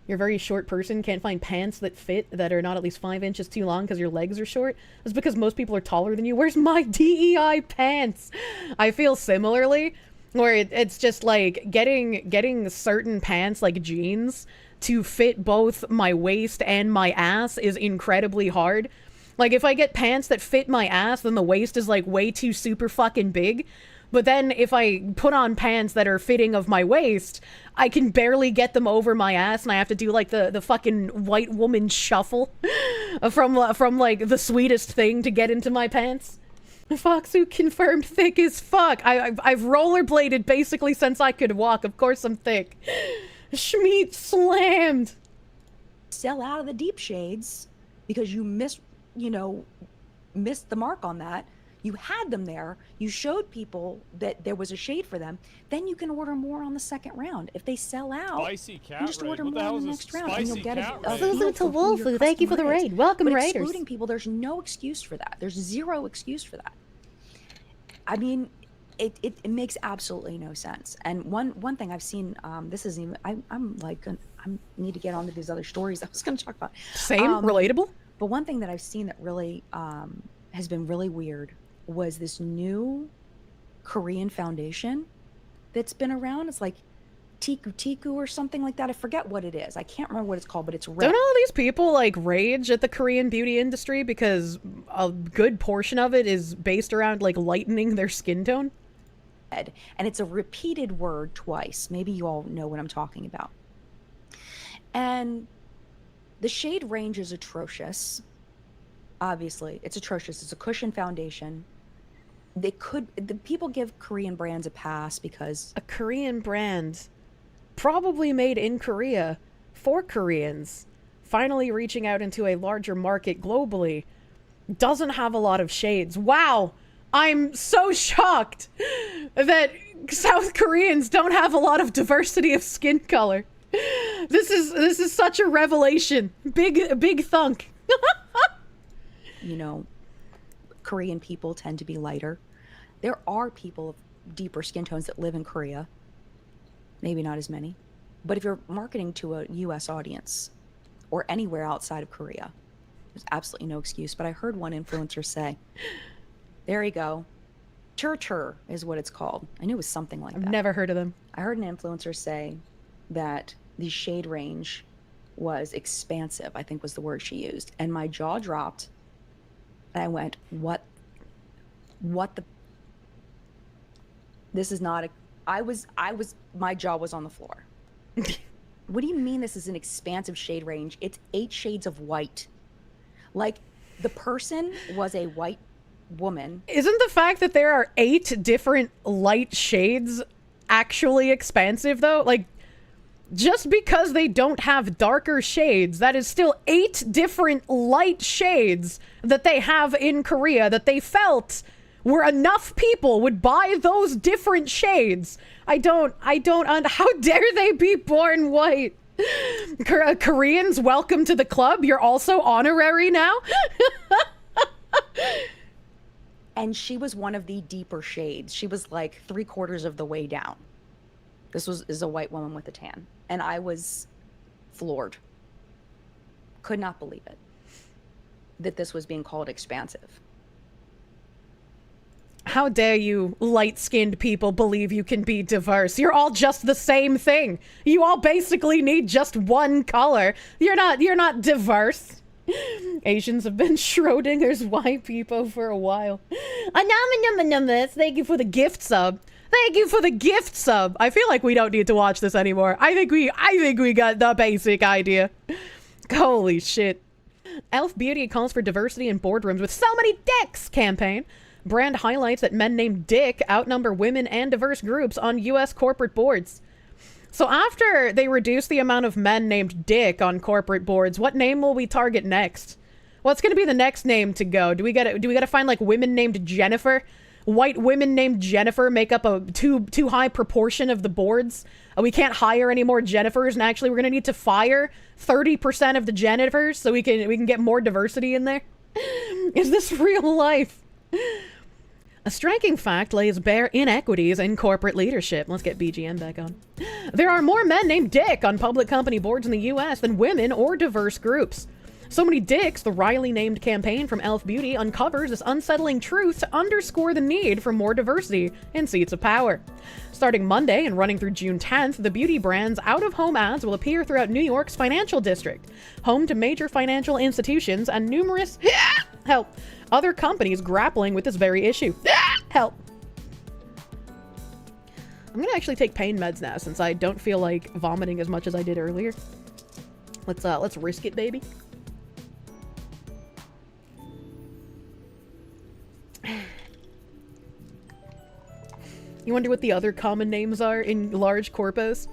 You're a very short person, can't find pants that fit that are not at least 5 inches too long because your legs are short. That's because most people are taller than you. Where's my DEI pants? I feel similarly, where it's just like getting certain pants like jeans to fit both my waist and my ass is incredibly hard. Like, if I get pants that fit my ass, then the waist is, like, way too super fucking big. But then if I put on pants that are fitting of my waist, I can barely get them over my ass, and I have to do, like, the fucking white woman shuffle from, like, The Sweetest Thing to get into my pants. Foxu confirmed thick as fuck. I've rollerbladed basically since I could walk. Of course I'm thick. Schmeat slammed. Sell out of the deep shades because you missed the mark on that. You had them there. You showed people that there was a shade for them. Then you can order more on the second round. If they sell out, Spicy cat you just order raid. more on the next round, and you'll get a Salute to Wolfu. Thank you for the raid. Welcome, but raiders. Excluding people, there's no excuse for that. There's zero excuse for that. I mean, it makes absolutely no sense. And one thing I've seen, this is even I need to get onto these other stories I was going to talk about. Same, relatable. But one thing that I've seen that really has been really weird was this new Korean foundation that's been around. It's like Tiku or something like that. I forget what it is. I can't remember what it's called, but it's red. Don't all these people like rage at the Korean beauty industry because a good portion of it is based around like lightening their skin tone? And it's a repeated word twice. Maybe you all know what I'm talking about. And the shade range is atrocious. Obviously, it's atrocious. It's a cushion foundation. The people give Korean brands a pass because a Korean brand, probably made in Korea, for Koreans, finally reaching out into a larger market globally, doesn't have a lot of shades. Wow, I'm so shocked that South Koreans don't have a lot of diversity of skin color. This is such a revelation. Big thunk. Korean people tend to be lighter. There are people of deeper skin tones that live in Korea. Maybe not as many. But if you're marketing to a US audience or anywhere outside of Korea, there's absolutely no excuse. But I heard one influencer say, there you go. Chur is what it's called. I knew it was something like that. I've never heard of them. I heard an influencer say that the shade range was expansive, I think was the word she used. And my jaw dropped. And I went, what the? This is not my jaw was on the floor. What do you mean this is an expansive shade range? It's 8 shades of white. Like, the person was a white woman. Isn't the fact that there are 8 different light shades actually expansive, though? Like, just because they don't have darker shades, that is still 8 different light shades that they have in Korea that they felt were enough people would buy those different shades. How dare they be born white? Koreans, welcome to the club. You're also honorary now. And she was one of the deeper shades. She was like 3/4 of the way down. This is a white woman with a tan. And I was floored. Could not believe it. That this was being called expansive. How dare you light-skinned people believe you can be diverse? You're all just the same thing. You all basically need just one color. You're not diverse. Asians have been Schrodinger's white people for a while. Anonymous, thank you for the gift sub. Thank you for the gift sub. I feel like we don't need to watch this anymore. I think we got the basic idea. Holy shit. Elf Beauty calls for diversity in boardrooms with so many dicks campaign. Brand highlights that men named Dick outnumber women and diverse groups on U.S. corporate boards. So after they reduce the amount of men named Dick on corporate boards, what name will we target next? What's going to be the next name to go? Do we gotta find like women named Jennifer? White women named Jennifer make up a too high proportion of the boards. We can't hire any more Jennifers, and actually we're gonna need to fire 30% of the Jennifers so we can get more diversity in there. Is this real life? A striking fact lays bare inequities in corporate leadership. Let's get BGM back on. There are more men named Dick on public company boards in the U.S. than women or diverse groups. So many dicks, the wryly named campaign from Elf Beauty uncovers this unsettling truth to underscore the need for more diversity in seats of power. Starting Monday and running through June 10th, the beauty brand's out-of-home ads will appear throughout New York's financial district, home to major financial institutions and numerous other companies grappling with this very issue. Help. I'm gonna actually take pain meds now since I don't feel like vomiting as much as I did earlier. Let's risk it, baby. You wonder what the other common names are in large corpos?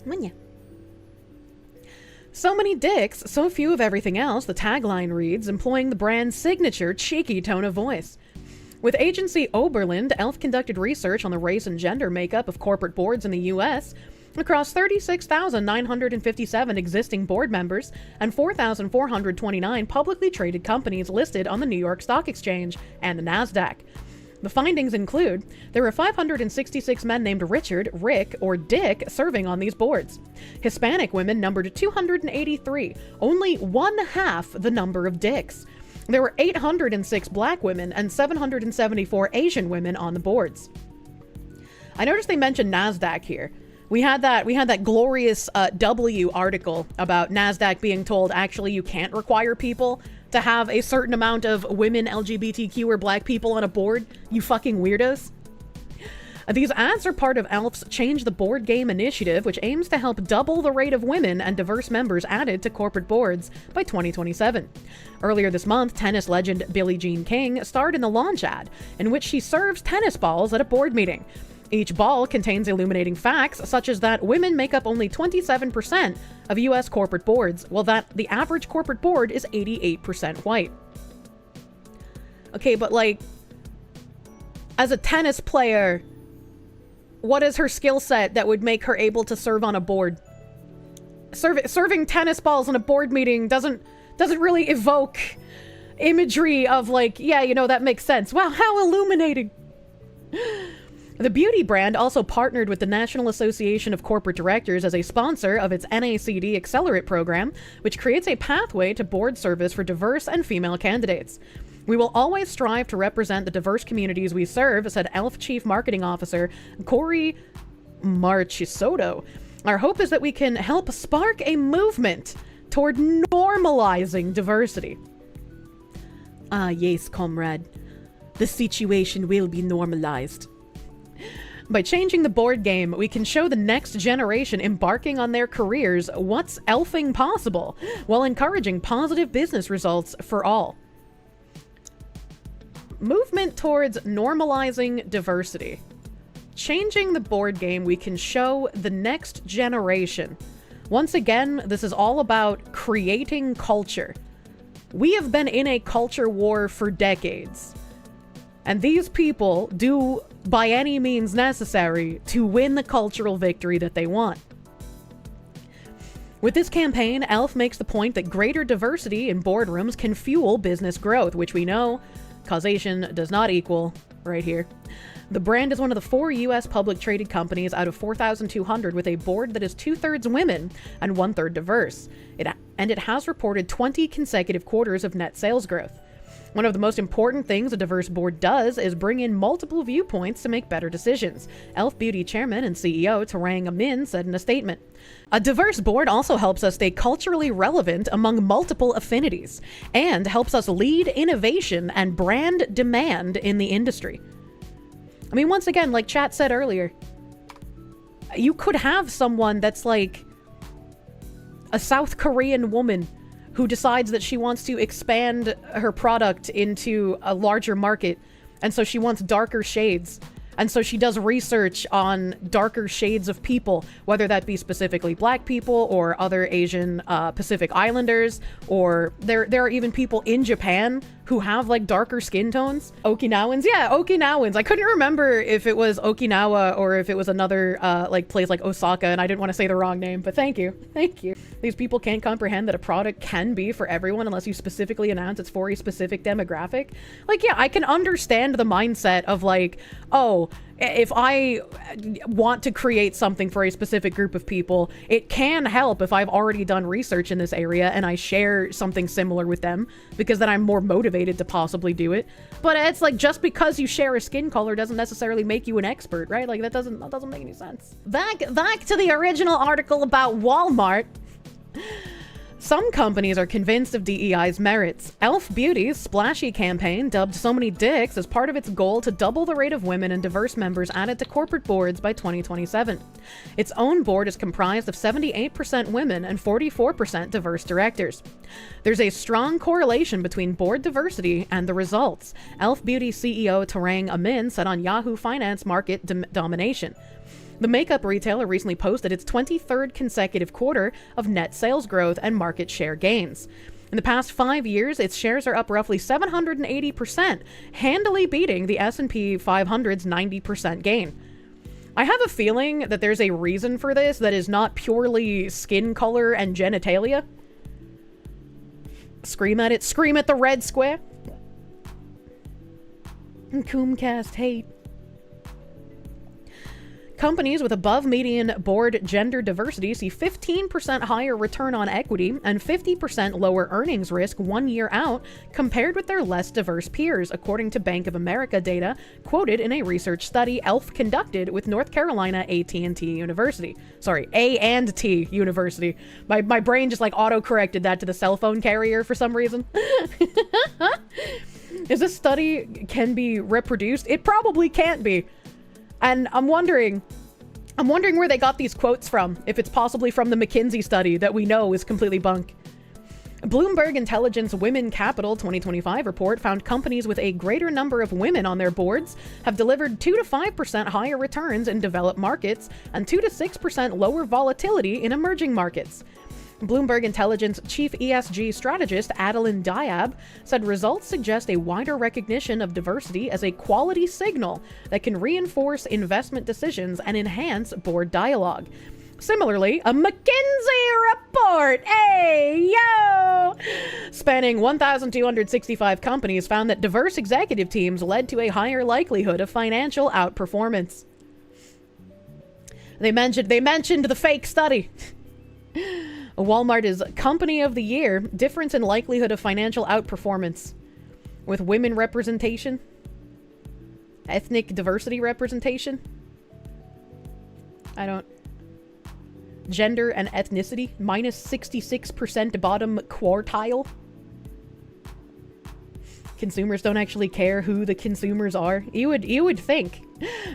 Manya. So many dicks, so few of everything else, the tagline reads, employing the brand's signature cheeky tone of voice. With agency Oberland, Elf conducted research on the race and gender makeup of corporate boards in the U.S. across 36,957 existing board members and 4,429 publicly traded companies listed on the New York Stock Exchange and the NASDAQ. The findings include there were 566 men named Richard, Rick, or Dick serving on these boards. Hispanic women numbered 283, only one half the number of Dicks. There were 806 black women and 774 Asian women on the boards. I noticed they mentioned NASDAQ here. We had that glorious W article about NASDAQ being told actually you can't require people to have a certain amount of women, LGBTQ, or black people on a board, you fucking weirdos. These ads are part of Elf's Change the Board Game initiative, which aims to help double the rate of women and diverse members added to corporate boards by 2027. Earlier this month, tennis legend Billie Jean King starred in the launch ad, in which she serves tennis balls at a board meeting. Each ball contains illuminating facts, such as that women make up only 27% of U.S. corporate boards, while that the average corporate board is 88% white. Okay, but like, as a tennis player, what is her skill set that would make her able to serve on a board? Serving tennis balls in a board meeting doesn't really evoke imagery of like, yeah, you know, that makes sense. Wow, how illuminating. The beauty brand also partnered with the National Association of Corporate Directors as a sponsor of its NACD Accelerate program, which creates a pathway to board service for diverse and female candidates. We will always strive to represent the diverse communities we serve, said Elf Chief Marketing Officer Corey Marchisotto. Our hope is that we can help spark a movement toward normalizing diversity. Ah, yes, comrade. The situation will be normalized. By changing the board game, we can show the next generation embarking on their careers what's elfing possible, while encouraging positive business results for all. Movement towards normalizing diversity. Changing the board game, we can show the next generation. Once again, this is all about creating culture. We have been in a culture war for decades. And these people do, by any means necessary, to win the cultural victory that they want. With this campaign, Elf makes the point that greater diversity in boardrooms can fuel business growth, which we know causation does not equal right here. The brand is one of the 4 U.S. public traded companies out of 4,200 with a board that is 2/3 women and 1/3 diverse. It has reported 20 consecutive quarters of net sales growth. One of the most important things a diverse board does is bring in multiple viewpoints to make better decisions, Elf Beauty chairman and CEO Tarang Amin said in a statement. A diverse board also helps us stay culturally relevant among multiple affinities and helps us lead innovation and brand demand in the industry. I mean, once again, like chat said earlier, you could have someone that's like a South Korean woman who decides that she wants to expand her product into a larger market, and so she wants darker shades. And so she does research on darker shades of people, whether that be specifically black people or other Asian Pacific Islanders, or there are even people in Japan who have like darker skin tones. Okinawans, yeah, Okinawans. I couldn't remember if it was Okinawa or if it was another like place like Osaka, and I didn't want to say the wrong name, but thank you. Thank you. These people can't comprehend that a product can be for everyone unless you specifically announce it's for a specific demographic. Like, yeah, I can understand the mindset of like, oh, if I want to create something for a specific group of people, it can help if I've already done research in this area and I share something similar with them, because then I'm more motivated to possibly do it. But it's like, just because you share a skin color doesn't necessarily make you an expert, right? Like that doesn't make any sense. Back to the original article about Walmart. Some companies are convinced of DEI's merits. Elf Beauty's splashy campaign, dubbed So Many Dicks, is part of its goal to double the rate of women and diverse members added to corporate boards by 2027. Its own board is comprised of 78% women and 44% diverse directors. There's a strong correlation between board diversity and the results, Elf Beauty CEO Tarang Amin said on Yahoo Finance Market Domination. The makeup retailer recently posted its 23rd consecutive quarter of net sales growth and market share gains. In the past 5 years, its shares are up roughly 780%, handily beating the S&P 500's 90% gain. I have a feeling that there's a reason for this that is not purely skin color and genitalia. Scream at it. Scream at the red square. Coomcast hate. Companies with above median board gender diversity see 15% higher return on equity and 50% lower earnings risk 1 year out compared with their less diverse peers, according to Bank of America data quoted in a research study ELF conducted with North Carolina A&T University. Sorry, A&T University. My brain just like auto-corrected that to the cell phone carrier for some reason. Is this study can be reproduced? It probably can't be. And I'm wondering where they got these quotes from, if it's possibly from the McKinsey study that we know is completely bunk. Bloomberg Intelligence Women Capital 2025 report found companies with a greater number of women on their boards have delivered 2 to 5% higher returns in developed markets and 2 to 6% lower volatility in emerging markets. Bloomberg Intelligence Chief ESG Strategist Adeline Diab said results suggest a wider recognition of diversity as a quality signal that can reinforce investment decisions and enhance board dialogue. Similarly, a McKinsey report, hey, yo, spanning 1,265 companies found that diverse executive teams led to a higher likelihood of financial outperformance. They mentioned the fake study. Walmart is Company of the Year, difference in likelihood of financial outperformance. With women representation, ethnic diversity representation. Gender and ethnicity, minus 66% bottom quartile. Consumers don't actually care who the consumers are. You would think.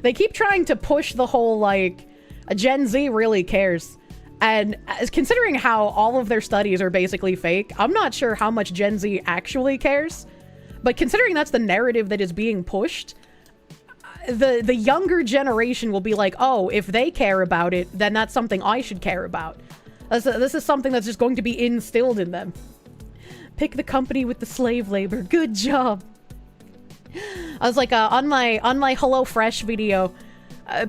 They keep trying to push the whole, like, Gen Z really cares. And considering how all of their studies are basically fake, I'm not sure how much Gen Z actually cares. But considering that's the narrative that is being pushed, the younger generation will be like, oh, if they care about it, then that's something I should care about. This is something that's just going to be instilled in them. Pick the company with the slave labor. Good job. I was like, on my HelloFresh video,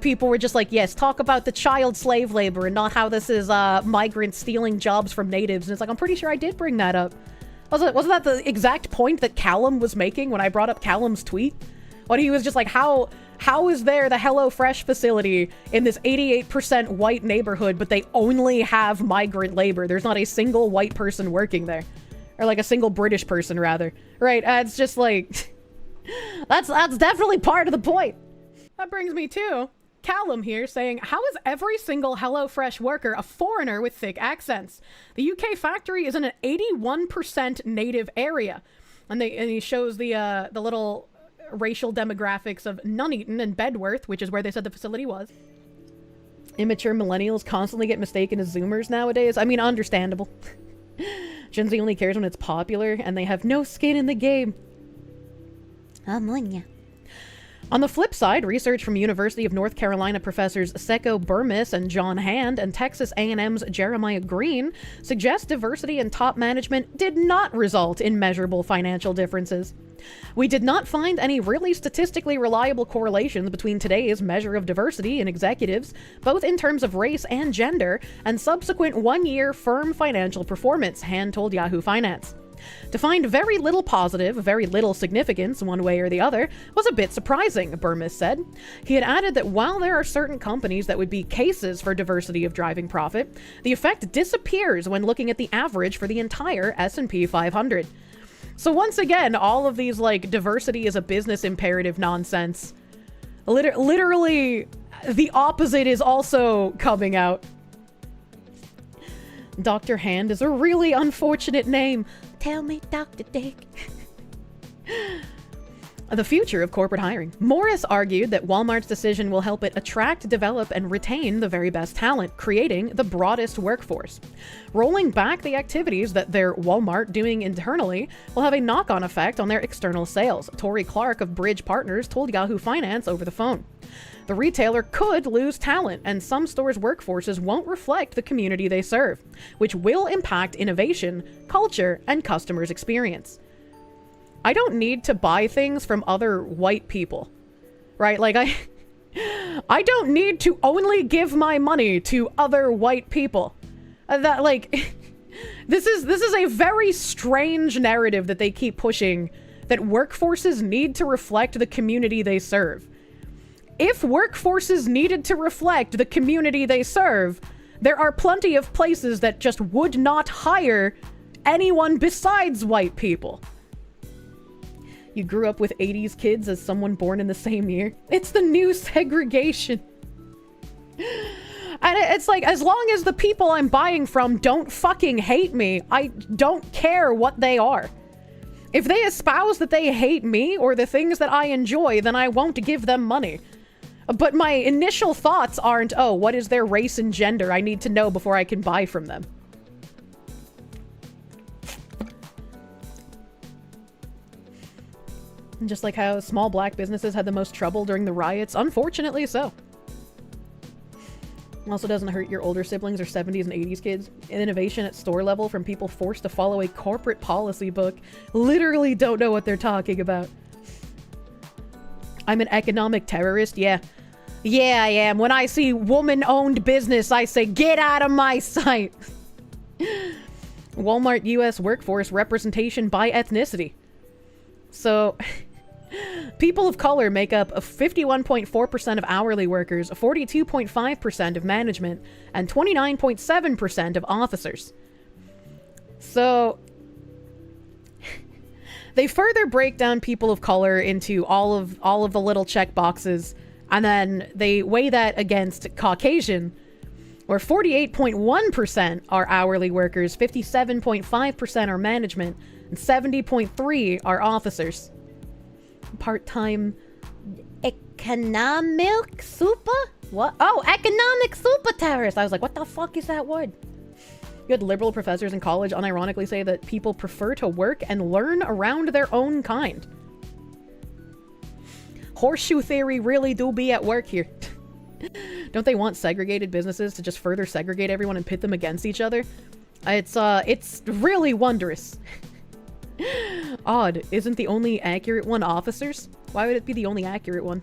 people were just like, yes, talk about the child slave labor and not how this is migrants stealing jobs from natives. And it's like, I'm pretty sure I did bring that up. Wasn't that the exact point that Callum was making when I brought up Callum's tweet? When he was just like, how is there the HelloFresh facility in this 88% white neighborhood, but they only have migrant labor? There's not a single white person working there. Or like a single British person, rather. Right, it's just like... that's definitely part of the point. That brings me to Callum here saying, how is every single HelloFresh worker a foreigner with thick accents? The UK factory is in an 81% native area. And he shows the little racial demographics of Nuneaton and Bedworth, which is where they said the facility was. Immature millennials constantly get mistaken as Zoomers nowadays. I mean, understandable. Gen Z only cares when it's popular, and they have no skin in the game. On the flip side, research from University of North Carolina professors Seko Burmis and John Hand and Texas A&M's Jeremiah Green suggests diversity in top management did not result in measurable financial differences. We did not find any really statistically reliable correlations between today's measure of diversity in executives, both in terms of race and gender, and subsequent one-year firm financial performance, Hand told Yahoo Finance. To find very little positive, very little significance one way or the other was a bit surprising, Burmis said. He had added that while there are certain companies that would be cases for diversity of driving profit, the effect disappears when looking at the average for the entire S&P 500. So once again, all of these, like, diversity is a business imperative nonsense. Literally, the opposite is also coming out. Dr. Hand is a really unfortunate name. Tell me, Dr. Dick. The future of corporate hiring. Morris argued that Walmart's decision will help it attract, develop, and retain the very best talent, creating the broadest workforce. Rolling back the activities that they're Walmart doing internally will have a knock-on effect on their external sales, Tori Clark of Bridge Partners told Yahoo Finance over the phone. The retailer could lose talent, and some stores' workforces won't reflect the community they serve, which will impact innovation, culture, and customers' experience. I don't need to buy things from other white people, right? Like, I don't need to only give my money to other white people. That, like, this is a very strange narrative that they keep pushing, that workforces need to reflect the community they serve. If workforces needed to reflect the community they serve, there are plenty of places that just would not hire anyone besides white people. You grew up with 80s kids as someone born in the same year. It's the new segregation. And it's like, as long as the people I'm buying from don't fucking hate me, I don't care what they are. If they espouse that they hate me or the things that I enjoy, then I won't give them money. But my initial thoughts aren't, oh, what is their race and gender? I need to know before I can buy from them. Just like how small black businesses had the most trouble during the riots, unfortunately so. Also doesn't hurt your older siblings or 70s and 80s kids. Innovation at store level from people forced to follow a corporate policy book. Literally don't know what they're talking about. I'm an economic terrorist? Yeah. Yeah, I am. When I see woman-owned business, I say, get out of my sight. Walmart U.S. workforce representation by ethnicity. So... people of color make up 51.4% of hourly workers, 42.5% of management, and 29.7% of officers. So, they further break down people of color into all of the little check boxes, and then they weigh that against Caucasian, where 48.1% are hourly workers, 57.5% are management, and 70.3% are officers. Part-time economic super? What? Oh, economic super terrorist. I was like, what the fuck is that word? You had liberal professors in college unironically say that people prefer to work and learn around their own kind. Horseshoe theory really do be at work here. Don't they want segregated businesses to just further segregate everyone and pit them against each other? It's really wondrous. Odd, isn't the only accurate one officers? Why would it be the only accurate one?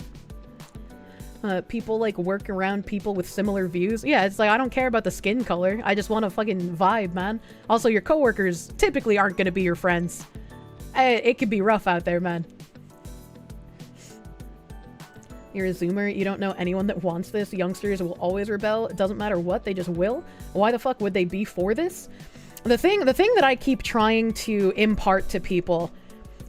People like work around people with similar views. Yeah, it's like, I don't care about the skin color. I just want a fucking vibe, man. Also, your coworkers typically aren't gonna be your friends. It could be rough out there, man. You're a Zoomer, you don't know anyone that wants this. Youngsters will always rebel. It doesn't matter what, they just will. Why the fuck would they be for this? The thing that I keep trying to impart to people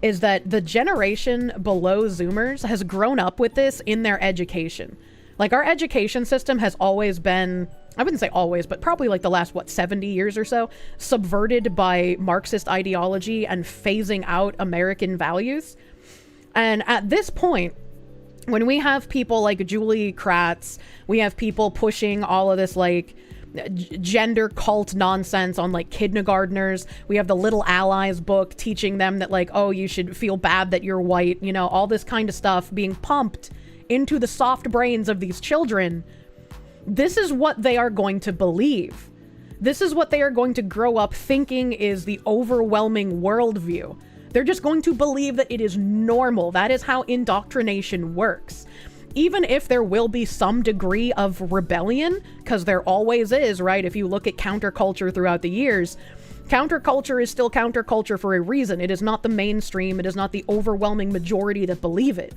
is that the generation below Zoomers has grown up with this in their education. Like, our education system has always been, I wouldn't say always, but probably like the last, 70 years or so, subverted by Marxist ideology and phasing out American values. And at this point, when we have people like Julie Kratz, we have people pushing all of this like gender cult nonsense on like kindergartners. We have the Little Allies book teaching them that like, oh, you should feel bad that you're white, you know, all this kind of stuff being pumped into the soft brains of these children. This is what they are going to believe. This is what they are going to grow up thinking is the overwhelming worldview. They're just going to believe that it is normal. That is how indoctrination works. Even if there will be some degree of rebellion, because there always is, right? If you look at counterculture throughout the years, counterculture is still counterculture for a reason. It is not the mainstream. It is not the overwhelming majority that believe it.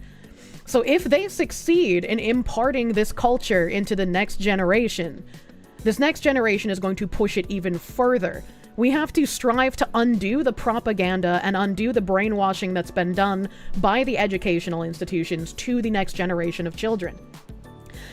So if they succeed in imparting this culture into the next generation, this next generation is going to push it even further. We have to strive to undo the propaganda and undo the brainwashing that's been done by the educational institutions to the next generation of children.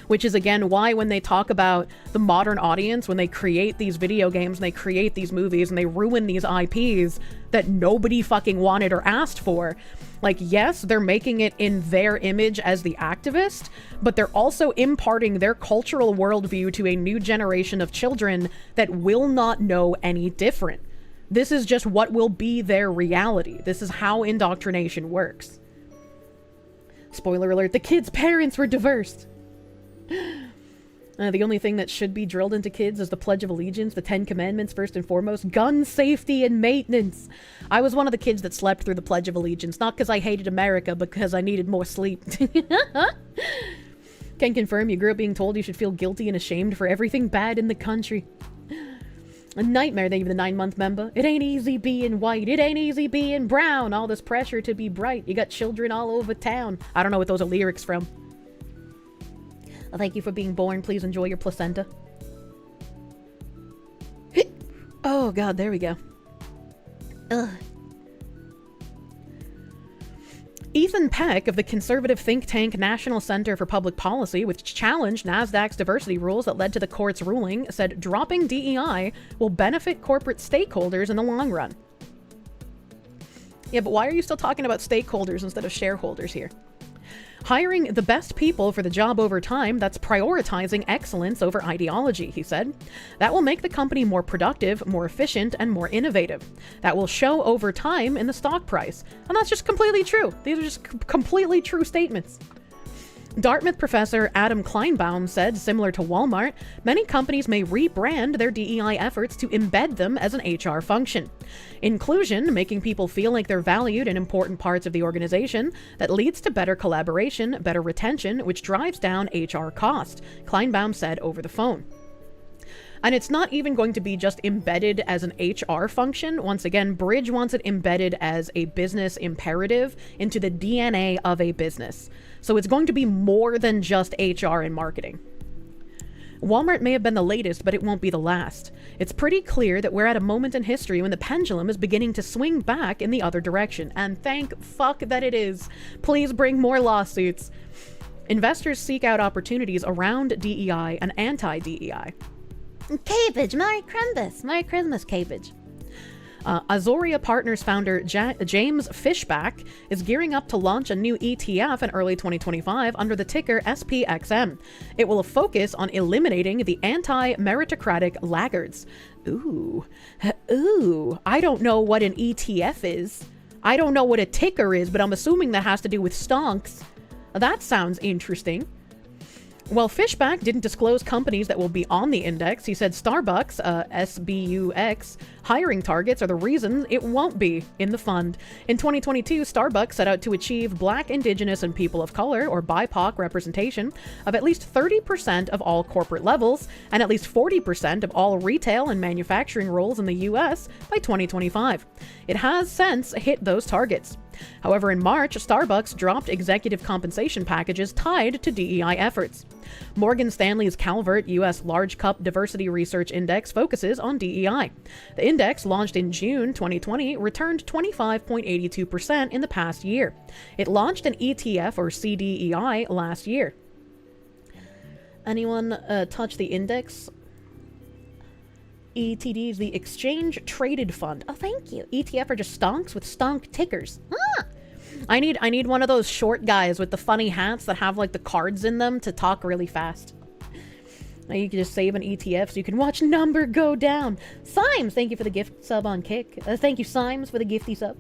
Which is, again, why when they talk about the modern audience, when they create these video games and they create these movies and they ruin these IPs that nobody fucking wanted or asked for, like, yes, they're making it in their image as the activist, but they're also imparting their cultural worldview to a new generation of children that will not know any different. This is just what will be their reality. This is how indoctrination works. Spoiler alert, the kids' parents were diverse. The only thing that should be drilled into kids is the Pledge of Allegiance, the 10 Commandments, first and foremost, gun safety and maintenance. I was one of the kids that slept through the Pledge of Allegiance, not because I hated America, but because I needed more sleep. Can confirm you grew up being told you should feel guilty and ashamed for everything bad in the country. A nightmare, thank you for the 9-month member. It ain't easy being white. It ain't easy being brown. All this pressure to be bright. You got children all over town. I don't know what those are lyrics from. Well, thank you for being born. Please enjoy your placenta. Oh, God, there we go. Ugh. Ethan Peck of the conservative think tank National Center for Public Policy, which challenged NASDAQ's diversity rules that led to the court's ruling, said dropping DEI will benefit corporate stakeholders in the long run. Yeah, but why are you still talking about stakeholders instead of shareholders here? Hiring the best people for the job over time, that's prioritizing excellence over ideology, he said. That will make the company more productive, more efficient, and more innovative. That will show over time in the stock price. And that's just completely true. These are just completely true statements. Dartmouth professor Adam Kleinbaum said, similar to Walmart, many companies may rebrand their DEI efforts to embed them as an HR function. Inclusion, making people feel like they're valued in important parts of the organization, that leads to better collaboration, better retention, which drives down HR cost, Kleinbaum said over the phone. And it's not even going to be just embedded as an HR function. Once again, Bridge wants it embedded as a business imperative into the DNA of a business. So it's going to be more than just HR and marketing. Walmart may have been the latest, but it won't be the last. It's pretty clear that we're at a moment in history when the pendulum is beginning to swing back in the other direction. And thank fuck that it is. Please bring more lawsuits. Investors seek out opportunities around DEI and anti-DEI. Cabbage, Merry Christmas. Merry Christmas, Cabbage. Azoria Partners founder James Fishback is gearing up to launch a new ETF in early 2025 under the ticker SPXM. It will focus on eliminating the anti-meritocratic laggards. Ooh. I don't know what an ETF is. I don't know what a ticker is, but I'm assuming that has to do with stonks. That sounds interesting. While Fishback didn't disclose companies that will be on the index, he said Starbucks, SBUX, hiring targets are the reason it won't be in the fund. In 2022, Starbucks set out to achieve Black, Indigenous, and people of color, or BIPOC, representation of at least 30% of all corporate levels and at least 40% of all retail and manufacturing roles in the U.S. by 2025. It has since hit those targets. However, in March, Starbucks dropped executive compensation packages tied to DEI efforts. Morgan Stanley's Calvert U.S. Large Cup Diversity Research Index focuses on DEI. The index, launched in June 2020, returned 25.82% in the past year. It launched an ETF or CDEI last year. Anyone touch the index? ETD is the Exchange Traded Fund. Oh, thank you. ETF are just stonks with stonk tickers. Ah! I need one of those short guys with the funny hats that have like the cards in them to talk really fast. Now you can just save an ETF so you can watch number go down. Symes, thank you for the gift sub on Kick. Thank you, Symes, for the gifty sub.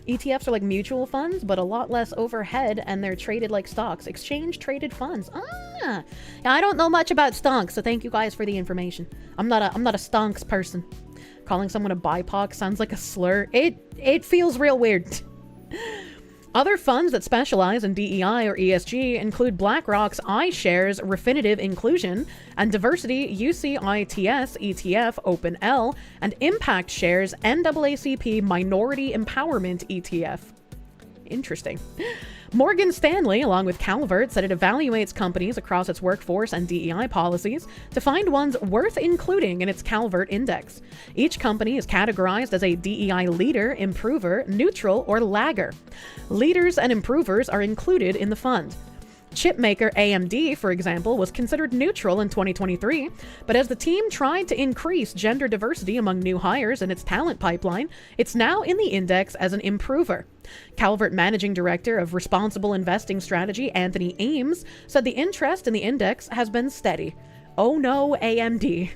ETFs are like mutual funds, but a lot less overhead, and they're traded like stocks. Exchange traded funds. Ah, yeah, I don't know much about stonks, so thank you guys for the information. I'm not a stonks person. Calling someone a BIPOC sounds like a slur. It feels real weird. Other funds that specialize in DEI or ESG include BlackRock's iShares Refinitiv Inclusion and Diversity UCITS ETF OpenL and Impact Shares NAACP Minority Empowerment ETF. Interesting. Morgan Stanley, along with Calvert, said it evaluates companies across its workforce and DEI policies to find ones worth including in its Calvert Index. Each company is categorized as a DEI leader, improver, neutral, or lagger. Leaders and improvers are included in the fund. Chipmaker AMD, for example, was considered neutral in 2023, but as the team tried to increase gender diversity among new hires in its talent pipeline, it's now in the index as an improver. Calvert Managing Director of Responsible Investing Strategy, Anthony Ames, said the interest in the index has been steady. Oh no, AMD.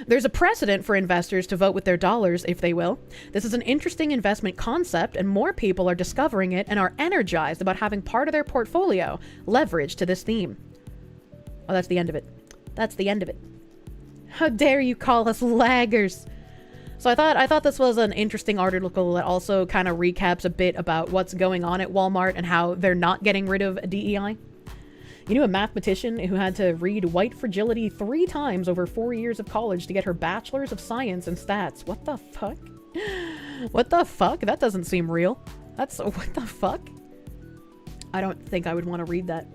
There's a precedent for investors to vote with their dollars, if they will. This is an interesting investment concept, and more people are discovering it and are energized about having part of their portfolio leveraged to this theme. Oh, that's the end of it. That's the end of it. How dare you call us laggers? So I thought this was an interesting article that also kind of recaps a bit about what's going on at Walmart and how they're not getting rid of DEI. You knew a mathematician who had to read White Fragility 3 times over 4 years of college to get her bachelor's of science in stats. What the fuck? What the fuck? That doesn't seem real. That's... what the fuck? I don't think I would want to read that.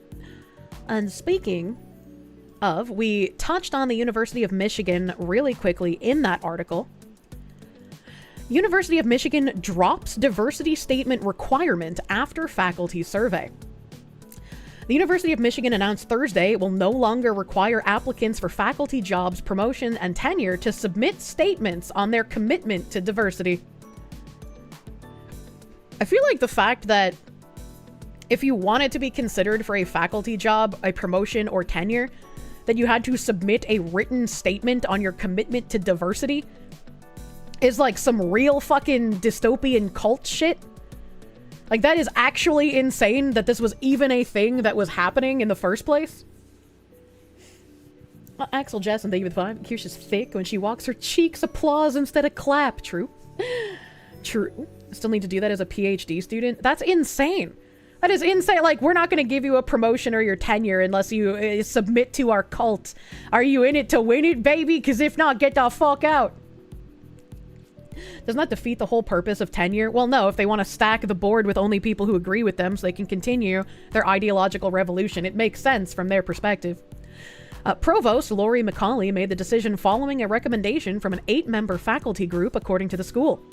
And speaking of, we touched on the University of Michigan really quickly in that article. University of Michigan drops diversity statement requirement after faculty survey. The University of Michigan announced Thursday it will no longer require applicants for faculty jobs, promotion, and tenure to submit statements on their commitment to diversity. I feel like the fact that if you wanted to be considered for a faculty job, a promotion, or tenure, that you had to submit a written statement on your commitment to diversity is like some real fucking dystopian cult shit. Like, that is actually insane that this was even a thing that was happening in the first place. Axel Jessen, thank you for the 5. Kirsche is thick. When she walks, her cheeks applause instead of clap. True. True. Still need to do that as a PhD student. That's insane. That is insane. Like, we're not going to give you a promotion or your tenure unless you submit to our cult. Are you in it to win it, baby? Because if not, get the fuck out. Doesn't that defeat the whole purpose of tenure? Well, no, if they want to stack the board with only people who agree with them so they can continue their ideological revolution, it makes sense from their perspective. Provost Lori McCauley made the decision following a recommendation from an 8-member faculty group, according to the school.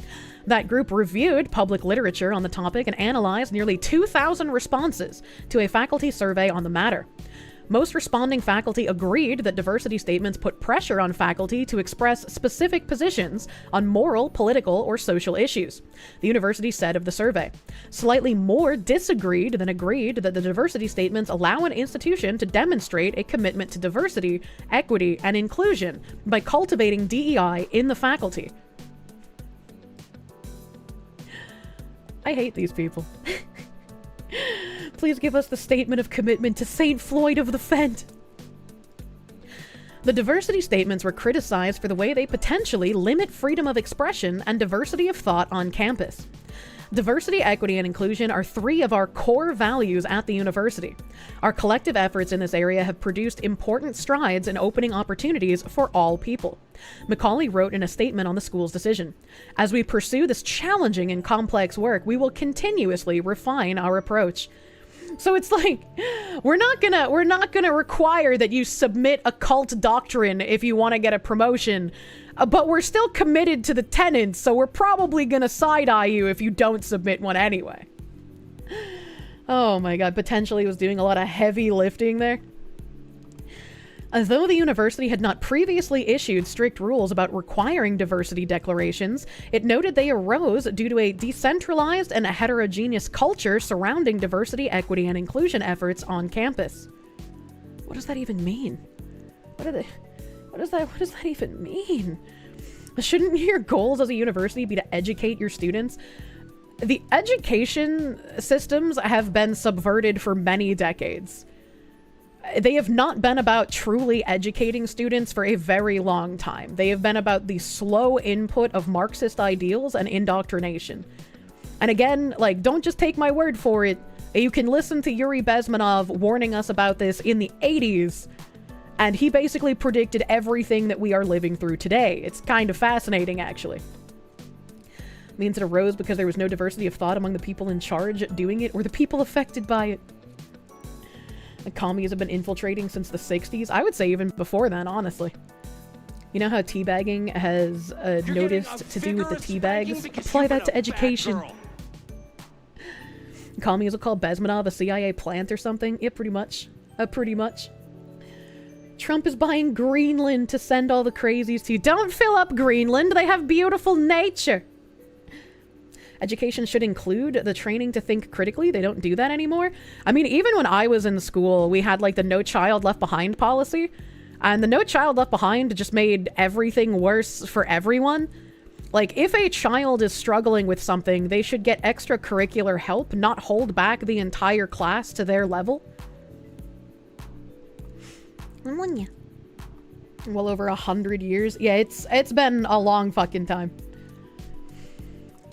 That group reviewed public literature on the topic and analyzed nearly 2,000 responses to a faculty survey on the matter. Most responding faculty agreed that diversity statements put pressure on faculty to express specific positions on moral, political, or social issues, the university said of the survey. Slightly more disagreed than agreed that the diversity statements allow an institution to demonstrate a commitment to diversity, equity, and inclusion by cultivating DEI in the faculty. I hate these people. Please give us the statement of commitment to St. Floyd of the Fent. The diversity statements were criticized for the way they potentially limit freedom of expression and diversity of thought on campus. Diversity, equity, and inclusion are 3 of our core values at the university. Our collective efforts in this area have produced important strides in opening opportunities for all people. Macaulay wrote in a statement on the school's decision, "As we pursue this challenging and complex work, we will continuously refine our approach." So it's like, we're not gonna require that you submit a cult doctrine if you want to get a promotion, but we're still committed to the tenets, so we're probably gonna side-eye you if you don't submit one anyway. Oh my god, potentially was doing a lot of heavy lifting there. Although the university had not previously issued strict rules about requiring diversity declarations, it noted they arose due to a decentralized and a heterogeneous culture surrounding diversity, equity, and inclusion efforts on campus. What does that even mean? What does that even mean? Shouldn't your goals as a university be to educate your students? The education systems have been subverted for many decades. They have not been about truly educating students for a very long time. They have been about the slow input of Marxist ideals and indoctrination. And again, like, don't just take my word for it. You can listen to Yuri Bezmenov warning us about this in the 80s, and he basically predicted everything that we are living through today. It's kind of fascinating, actually. It means it arose because there was no diversity of thought among the people in charge doing it or the people affected by it. Commies have been infiltrating since the 60s. I would say even before then, honestly. You know how teabagging has noticed to do with the teabags? Apply that to education. Commies will call Bezmenov a CIA plant or something. Yeah, pretty much. Pretty much. Trump is buying Greenland to send all the crazies to. Don't fill up Greenland. They have beautiful nature. Education should include the training to think critically. They don't do that anymore. I mean, even when I was in school, we had like the No Child Left Behind policy. And the No Child Left Behind just made everything worse for everyone. Like, if a child is struggling with something, they should get extracurricular help, not hold back the entire class to their level. Well over 100 years. Yeah, it's been a long fucking time.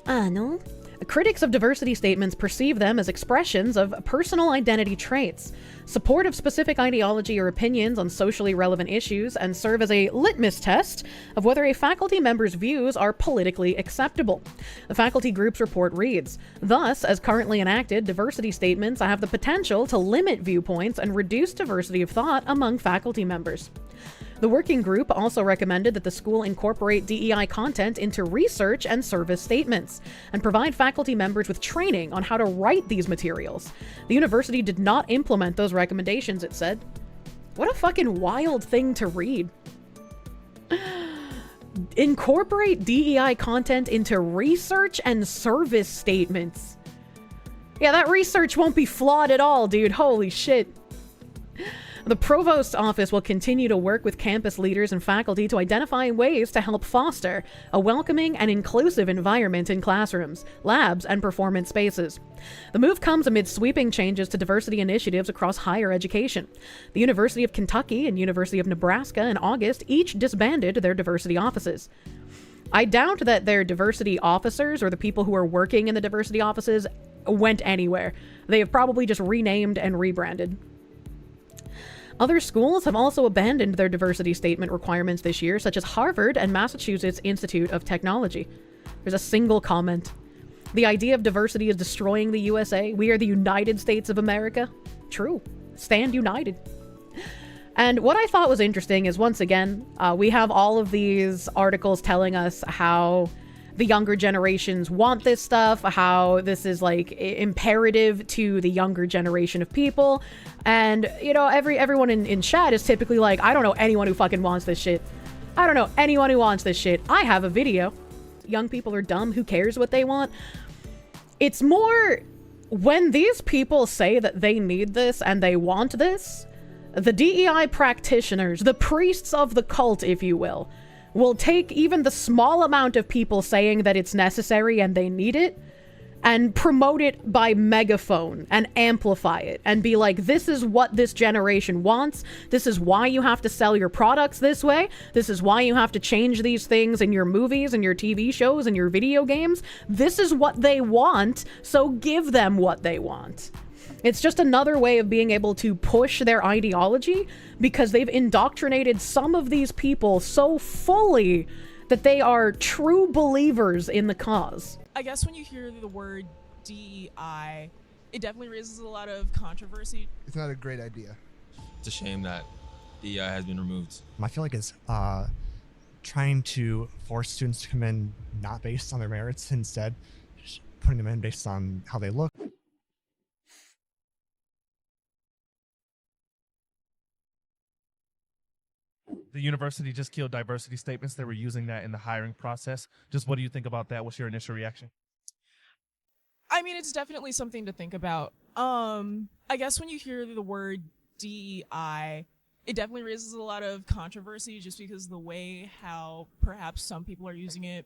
No. Critics of diversity statements perceive them as expressions of personal identity traits, support of specific ideology or opinions on socially relevant issues, and serve as a litmus test of whether a faculty member's views are politically acceptable. The faculty group's report reads, "Thus, as currently enacted, diversity statements have the potential to limit viewpoints and reduce diversity of thought among faculty members." The working group also recommended that the school incorporate DEI content into research and service statements, and provide faculty members with training on how to write these materials. The university did not implement those recommendations, it said. What a fucking wild thing to read. Incorporate DEI content into research and service statements. Yeah, that research won't be flawed at all, dude. Holy shit. The provost's office will continue to work with campus leaders and faculty to identify ways to help foster a welcoming and inclusive environment in classrooms, labs, and performance spaces. The move comes amid sweeping changes to diversity initiatives across higher education. The University of Kentucky and University of Nebraska in August each disbanded their diversity offices. I doubt that their diversity officers or the people who are working in the diversity offices went anywhere. They have probably just renamed and rebranded. Other schools have also abandoned their diversity statement requirements this year, such as Harvard and Massachusetts Institute of Technology. There's a single comment. The idea of diversity is destroying the USA. We are the United States of America. True. Stand united. And what I thought was interesting is, once again, we have all of these articles telling us how the younger generations want this stuff, how this is like imperative to the younger generation of people. And, you know, everyone in chat is typically like, I don't know anyone who fucking wants this shit. I don't know anyone who wants this shit. I have a video. Young people are dumb. Who cares what they want? It's more when these people say that they need this and they want this, the DEI practitioners, the priests of the cult, if you will take even the small amount of people saying that it's necessary and they need it, and promote it by megaphone and amplify it and be like, this is what this generation wants. This is why you have to sell your products this way. This is why you have to change these things in your movies and your TV shows and your video games. This is what they want, so give them what they want. It's just another way of being able to push their ideology, because they've indoctrinated some of these people so fully that they are true believers in the cause. I guess when you hear the word DEI, it definitely raises a lot of controversy. It's not a great idea. It's a shame that DEI has been removed. I feel like it's trying to force students to come in not based on their merits, instead just putting them in based on how they look. The university just killed diversity statements. They were using that in the hiring process. Just what do you think about that? What's your initial reaction? I mean, it's definitely something to think about. I guess when you hear the word DEI, it definitely raises a lot of controversy just because the way how perhaps some people are using it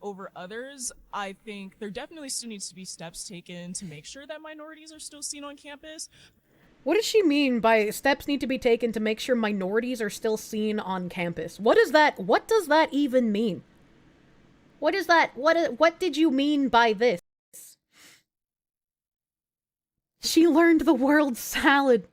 over others. I think there definitely still needs to be steps taken to make sure that minorities are still seen on campus. What does she mean by steps need to be taken to make sure minorities are still seen on campus? What does that even mean? What is that? What did you mean by this? She learned the word salad.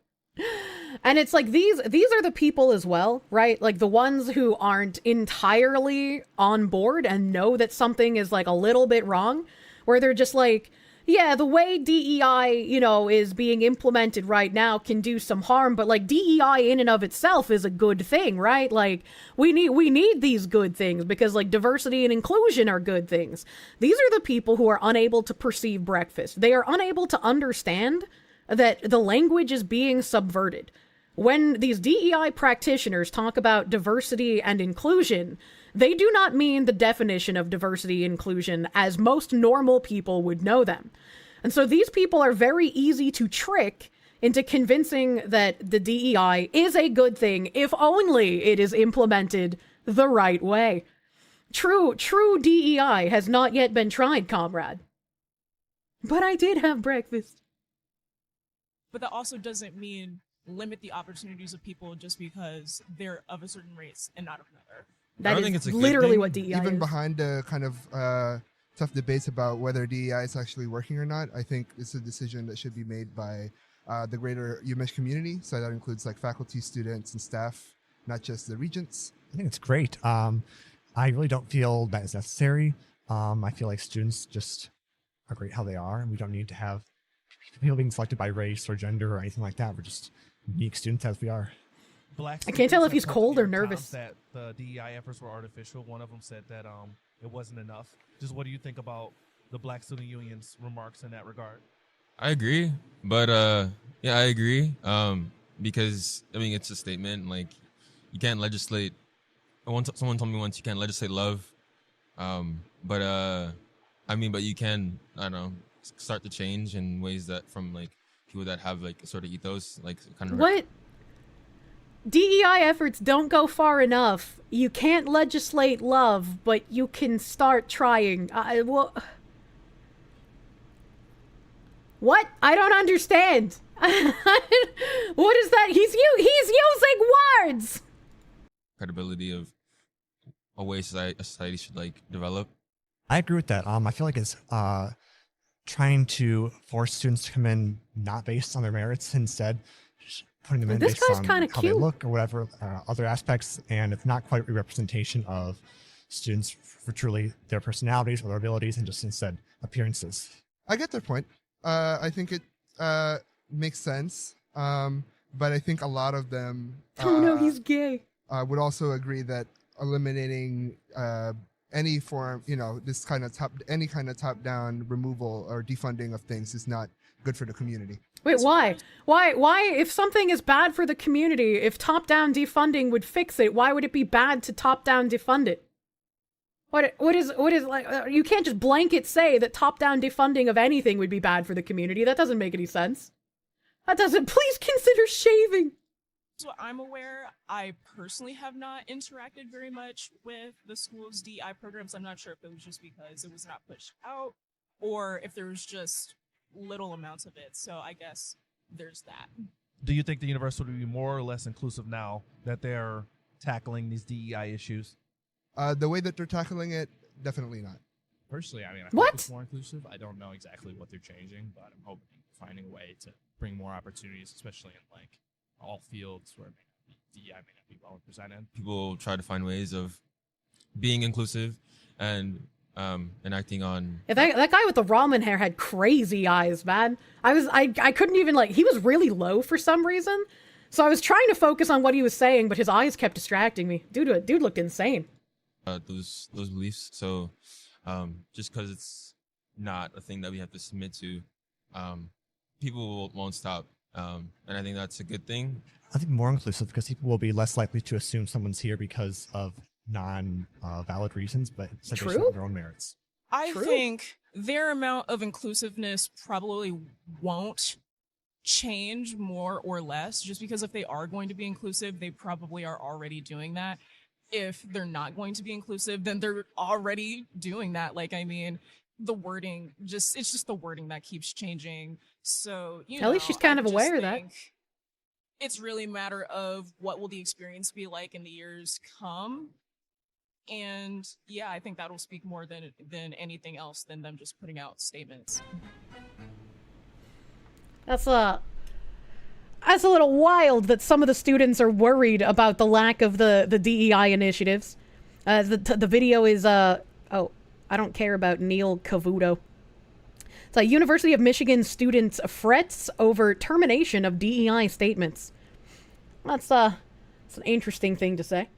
And it's like, these are the people as well, right? Like the ones who aren't entirely on board and know that something is like a little bit wrong, where they're just like, yeah, the way DEI, is being implemented right now can do some harm, but like DEI in and of itself is a good thing, right? Like we need these good things because like diversity and inclusion are good things. These are the people who are unable to perceive breakfast. They are unable to understand that the language is being subverted. When these DEI practitioners talk about diversity and inclusion, they do not mean the definition of diversity and inclusion as most normal people would know them. And so these people are very easy to trick into convincing that the DEI is a good thing if only it is implemented the right way. True DEI has not yet been tried, comrade. But I did have breakfast. But that also doesn't mean limit the opportunities of people just because they're of a certain race and not of another. That think is it's a good literally thing. what DEI Even is. behind the kind of tough debates about whether DEI is actually working or not, I think it's a decision that should be made by the greater UMich community. So that includes like faculty, students, and staff, not just the regents. I think it's great. I really don't feel that is necessary. I feel like students just are great how they are, and we don't need to have people being selected by race or gender or anything like that. We're just unique students as we are. Black I can't tell if students he's have cold or told New York nervous. Times that the DEI efforts were artificial. One of them said that it wasn't enough. Just what do you think about the Black Student Union's remarks in that regard? I agree, but yeah, I agree. Because I mean, it's a statement. Like, you can't legislate. Someone told me once you can't legislate love, but you can. I don't know, start to change in ways that from like people that have like a sort of ethos, like kind of. What? DEI efforts don't go far enough. You can't legislate love, but you can start trying. What? I don't understand. What is that? He's using words. Credibility of a way society should like develop. I agree with that. I feel like it's trying to force students to come in not based on their merits, instead just putting them in This based guy's on kinda how they cute. look or whatever other aspects, and it's not quite a representation of students for truly their personalities or their abilities, and just instead appearances. I get their point. I think it makes sense. But I think a lot of them Oh no, he's gay. would also agree that eliminating any form, this kind of any kind of top-down removal or defunding of things is not good for the community. Wait, why? Why, if something is bad for the community, if top-down defunding would fix it, why would it be bad to top-down defund it? What is like, you can't just blanket say that top-down defunding of anything would be bad for the community. That doesn't make any sense. Please consider shaving. So I'm aware, I personally have not interacted very much with the school's DEI programs. I'm not sure if it was just because it was not pushed out or if there's just little amounts of it. So I guess there's that. Do you think the university would be more or less inclusive now that they're tackling these DEI issues? The way that they're tackling it, definitely not. Personally, I mean, I What? hope it's more inclusive. I don't know exactly what they're changing, but I'm hoping finding a way to bring more opportunities, especially in like all fields where DEI may not be well represented. People try to find ways of being inclusive and enacting on. Yeah, that guy with the ramen hair had crazy eyes, man. I couldn't even, like, he was really low for some reason. So I was trying to focus on what he was saying, but his eyes kept distracting me. Dude looked insane. Those beliefs. So just because it's not a thing that we have to submit to, people won't stop. And I think that's a good thing. I think more inclusive because people will be less likely to assume someone's here because of non-valid reasons, but instead based True. on their own merits. I True. think their amount of inclusiveness probably won't change more or less, just because if they are going to be inclusive, they probably are already doing that. If they're not going to be inclusive, then they're already doing that. Like, I mean, the wording it's just the wording that keeps changing. So, At least she's kind of aware of that. It's really a matter of what will the experience be like in the years come. And yeah, I think that'll speak more than anything else than them just putting out statements. That's a little wild that some of the students are worried about the lack of the DEI initiatives. The video is, I don't care about Neil Cavuto. It's a University of Michigan students frets over termination of DEI statements. That's an interesting thing to say.